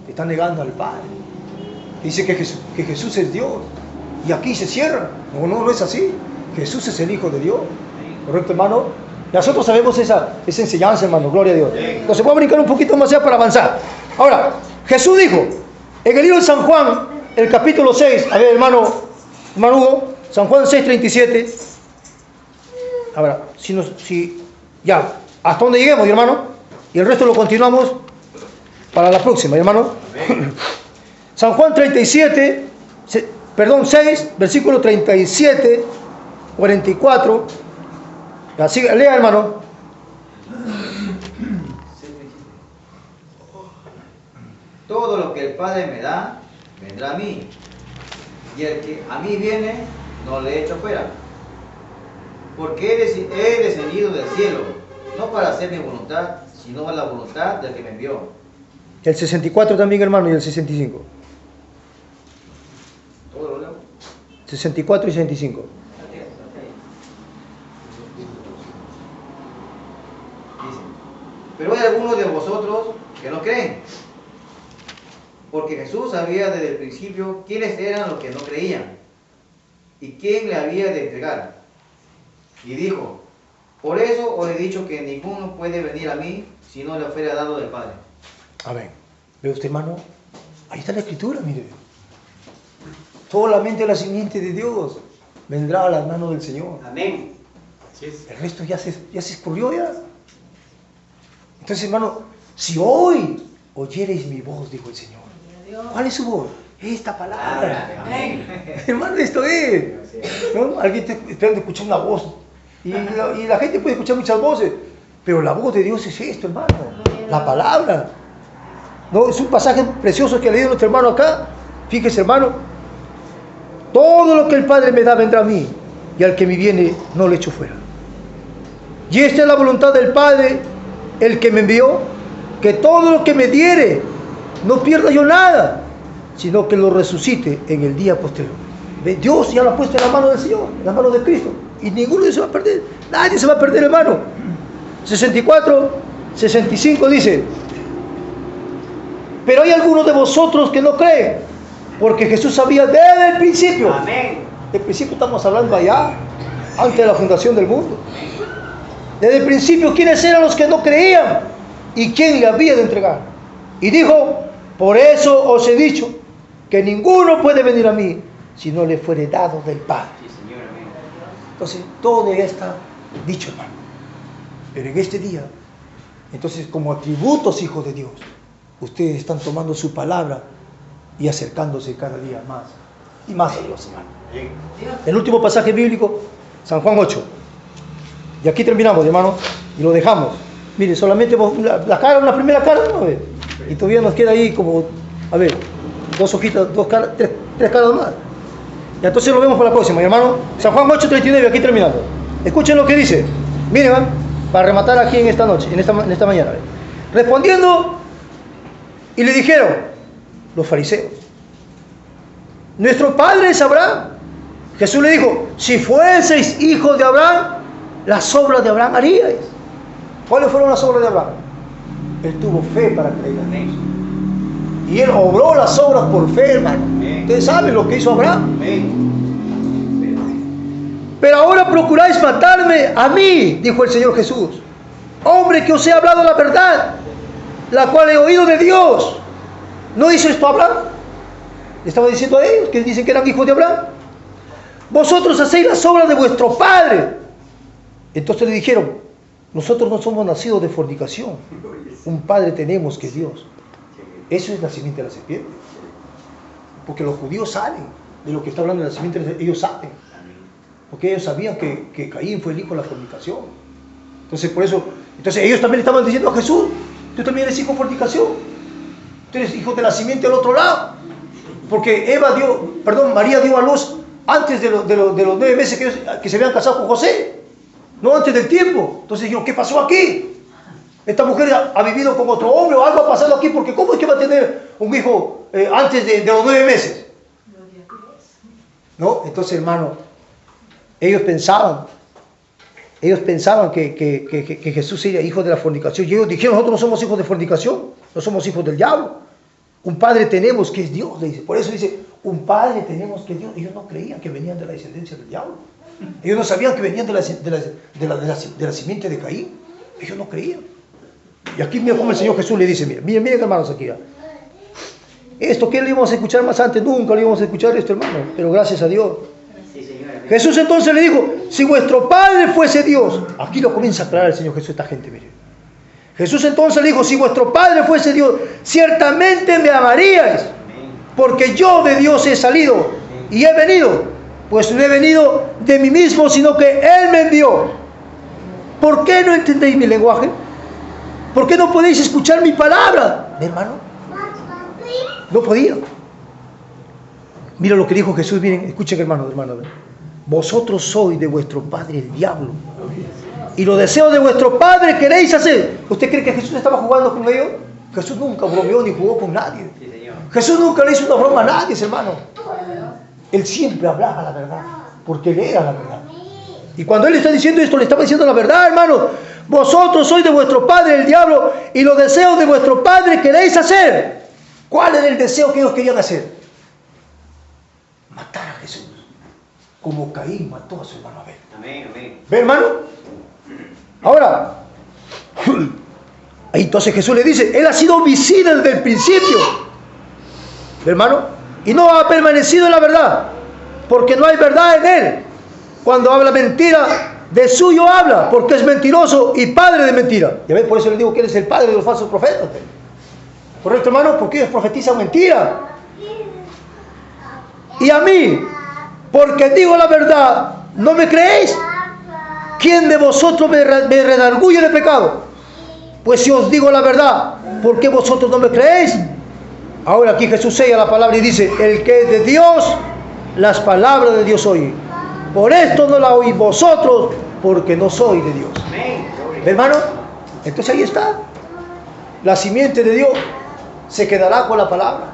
Que está negando al Padre. Dice que Jesús es Dios. Y aquí se cierra. No es así. Jesús es el Hijo de Dios. ¿Correcto, hermano? Nosotros sabemos esa enseñanza, hermano. Gloria a Dios. Entonces voy a brincar un poquito más allá para avanzar. Ahora, Jesús dijo en el libro de San Juan, el capítulo 6. A ver, hermano Hugo, San Juan 6:37. Ahora, ya, hasta donde lleguemos, mi hermano. Y el resto lo continuamos para la próxima, hermano. San Juan 6, versículo 37, 44. Así, lea, hermano. Todo lo que el Padre me da, vendrá a mí. Y el que a mí viene, no le echo fuera. Porque he descendido del cielo, no para hacer mi voluntad, sino la voluntad del que me envió. El 64 también, hermano, y el 65. ¿Todo lo leo? 64 y 65. Dice, pero hay algunos de vosotros que no creen. Porque Jesús sabía desde el principio quiénes eran los que no creían y quién le había de entregar. Y dijo, por eso os he dicho que ninguno puede venir a mí si no le fuera dado del Padre. Amén. ¿Ve usted, hermano? Ahí está la escritura, mire. Solamente la simiente de Dios vendrá a las manos del Señor. Amén. El resto ya se escurrió ya. Entonces, hermano, si hoy oyereis mi voz, dijo el Señor. ¿Cuál es su voz? Esta palabra. Amén. Hermano, esto es. ¿No? Alguien está esperando escuchar una voz. Y la gente puede escuchar muchas voces. Pero la voz de Dios es esto, hermano. La palabra. ¿No? Es un pasaje precioso que ha leído nuestro hermano acá. Fíjese, hermano. Todo lo que el Padre me da vendrá a mí. Y al que me viene no le echo fuera. Y esta es la voluntad del Padre, el que me envió, que todo lo que me diere, no pierda yo nada, sino que lo resucite en el día posterior. Dios ya lo ha puesto en la mano del Señor, en la mano de Cristo. Y ninguno de ellos se va a perder. Nadie se va a perder, hermano. 64, 65 dice, pero hay algunos de vosotros que no creen, porque Jesús sabía desde el principio. Amén. Del principio estamos hablando allá, antes de la fundación del mundo. Desde el principio, ¿quiénes eran los que no creían? y quién le había de entregar. Y dijo, por eso os he dicho que ninguno puede venir a mí si no le fuere dado del Padre. Sí, Señor, amén. Entonces, todo ya está dicho, hermano. Pero en este día, entonces, como atributos, hijos de Dios, ustedes están tomando su palabra y acercándose cada día más y más a Dios, hermano. El último pasaje bíblico, San Juan 8. Y aquí terminamos, hermano, y lo dejamos. Mire, solamente la cara, una primera cara, ¿no? Y todavía nos queda ahí como, a ver, dos hojitas, dos caras, tres caras más. Y entonces lo vemos para la próxima, hermano. San Juan 8:39, aquí terminando. Escuchen lo que dice. Miren, ¿va? Para rematar aquí en esta noche, en esta mañana. Respondiendo, y le dijeron los fariseos, nuestro padre es Abraham. Jesús le dijo, si fueseis hijos de Abraham, las obras de Abraham haríais. ¿Cuáles fueron las obras de Abraham? Él tuvo fe para creer. Y él obró las obras por fe, hermano. Ustedes saben lo que hizo Abraham. Pero ahora procuráis matarme a mí, dijo el Señor Jesús. Hombre, que os he hablado la verdad, la cual he oído de Dios. ¿No hizo esto Abraham? Le estaba diciendo a ellos, que dicen que eran hijos de Abraham. Vosotros hacéis las obras de vuestro padre. Entonces le dijeron, nosotros no somos nacidos de fornicación. Un padre tenemos que es Dios. Eso es la simiente de la serpiente. Porque los judíos saben de lo que está hablando de la simiente de la serpiente. Ellos saben. Porque ellos sabían que Caín fue el hijo de la fornicación. Entonces por eso, entonces ellos también le estaban diciendo a Jesús, tú también eres hijo de fornicación. Tú eres hijo de la simiente del otro lado. Porque María dio a luz antes de los 9 meses que se habían casado con José. No antes del tiempo. Entonces dijeron, ¿qué pasó aquí? Esta mujer ha vivido con otro hombre o algo ha pasado aquí, porque ¿cómo es que va a tener un hijo antes de los 9 meses? ¿No? Entonces, hermano, ellos pensaban que Jesús era hijo de la fornicación. Y ellos dijeron, nosotros no somos hijos de fornicación, no somos hijos del diablo. Un padre tenemos que es Dios, le dice. Por eso dice, un padre tenemos que es Dios. Ellos no creían que venían de la descendencia del diablo. Ellos no sabían que venían de la simiente de Caín. Ellos no creían. Y aquí mira cómo el Señor Jesús le dice, miren hermanos aquí. Esto que le íbamos a escuchar más antes, nunca le íbamos a escuchar esto, hermano. Pero gracias a Dios. Jesús entonces le dijo, si vuestro Padre fuese Dios. Aquí lo comienza a aclarar el Señor Jesús a esta gente, miren. Jesús entonces le dijo, si vuestro Padre fuese Dios, ciertamente me amaríais, porque yo de Dios he salido y he venido, pues no he venido de mí mismo, sino que Él me envió. ¿Por qué no entendéis mi lenguaje? ¿Por qué no podéis escuchar mi palabra? Hermano, no podía. Mira lo que dijo Jesús, miren, escuchen hermano. Vosotros sois de vuestro padre el diablo, y los deseos de vuestro padre queréis hacer. ¿Usted cree que Jesús estaba jugando con ellos? Jesús nunca bromeó ni jugó con nadie. Jesús nunca le hizo una broma a nadie, hermano. Él siempre hablaba la verdad, porque Él era la verdad. Y cuando Él está diciendo esto, le estaba diciendo la verdad, hermano. Vosotros sois de vuestro padre el diablo, y los deseos de vuestro padre queréis hacer. ¿Cuál era el deseo que ellos querían hacer? Matar a Jesús, como Caín mató a su hermano Abel. Amén. ¿Ve, hermano? Ahora, entonces Jesús le dice, Él ha sido homicida desde el principio, ¿ve, hermano? Y no ha permanecido en la verdad, porque no hay verdad en Él. Cuando habla mentira, de suyo habla, porque es mentiroso y padre de mentira. Ya ven, por eso le digo que Él es el padre de los falsos profetas. ¿Correcto, hermano? Porque ellos profetizan mentira. Y a mí, porque digo la verdad, ¿no me creéis? ¿Quién de vosotros me redarguye de pecado? Pues si os digo la verdad, ¿por qué vosotros no me creéis? Ahora aquí Jesús sella la palabra y dice, el que es de Dios, las palabras de Dios oye. Por esto no la oís vosotros, porque no soy de Dios. ¿Hermano? Entonces ahí está. La simiente de Dios se quedará con la palabra.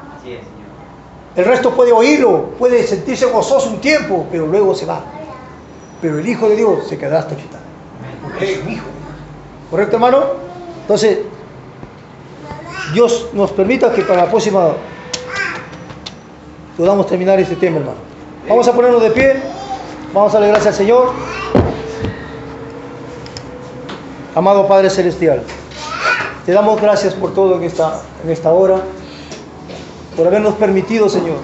El resto puede oírlo, puede sentirse gozoso un tiempo, pero luego se va. Pero el Hijo de Dios se quedará hasta quitar, porque es un Hijo de Dios. ¿Correcto, hermano? Entonces, Dios nos permita que para la próxima podamos terminar este tema, hermano. Vamos a ponernos de pie, vamos a darle gracias al Señor. Amado Padre Celestial, Te damos gracias por todo en esta hora, por habernos permitido, Señor,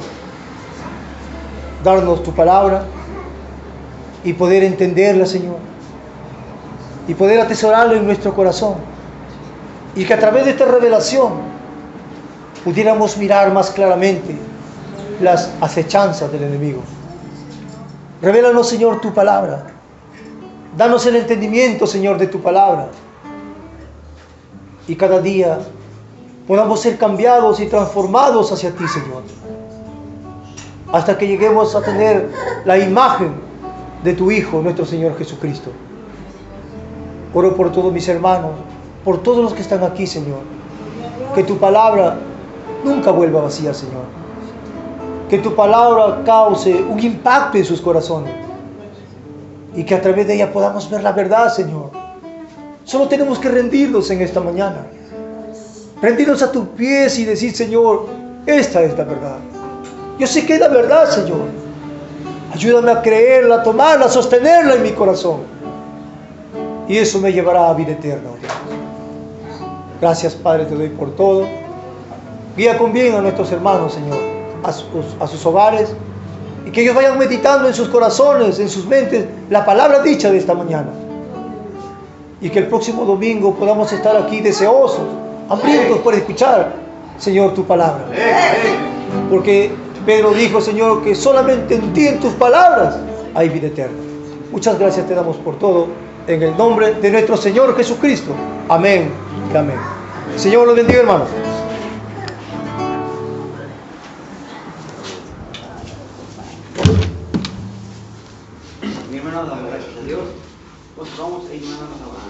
darnos tu palabra y poder entenderla, Señor, y poder atesorarla en nuestro corazón, y que a través de esta revelación pudiéramos mirar más claramente las acechanzas del enemigo. Revélanos, Señor, tu palabra. Danos el entendimiento, Señor, de tu palabra. Y cada día podamos ser cambiados y transformados hacia ti, Señor. Hasta que lleguemos a tener la imagen de tu Hijo, nuestro Señor Jesucristo. Oro por todos mis hermanos, por todos los que están aquí, Señor. Que tu palabra nunca vuelva vacía, Señor. Que tu palabra cause un impacto en sus corazones. Y que a través de ella podamos ver la verdad, Señor. Solo tenemos que rendirnos en esta mañana. Rendirnos a tus pies y decir, Señor, esta es la verdad. Yo sé que es la verdad, Señor. Ayúdame a creerla, a tomarla, a sostenerla en mi corazón. Y eso me llevará a vida eterna, oh Dios. Gracias, Padre, te doy por todo. Guía con bien a nuestros hermanos, Señor, a sus hogares. Y que ellos vayan meditando en sus corazones, en sus mentes, la palabra dicha de esta mañana. Y que el próximo domingo podamos estar aquí deseosos, hambrientos por escuchar, Señor, tu palabra. Porque Pedro dijo, Señor, que solamente en ti, en tus palabras, hay vida eterna. Muchas gracias te damos por todo, en el nombre de nuestro Señor Jesucristo. Amén y amén. Señor los bendiga, hermanos. Mi hermano, damos gracias a Dios. Pues vamos a ir, hermanos, a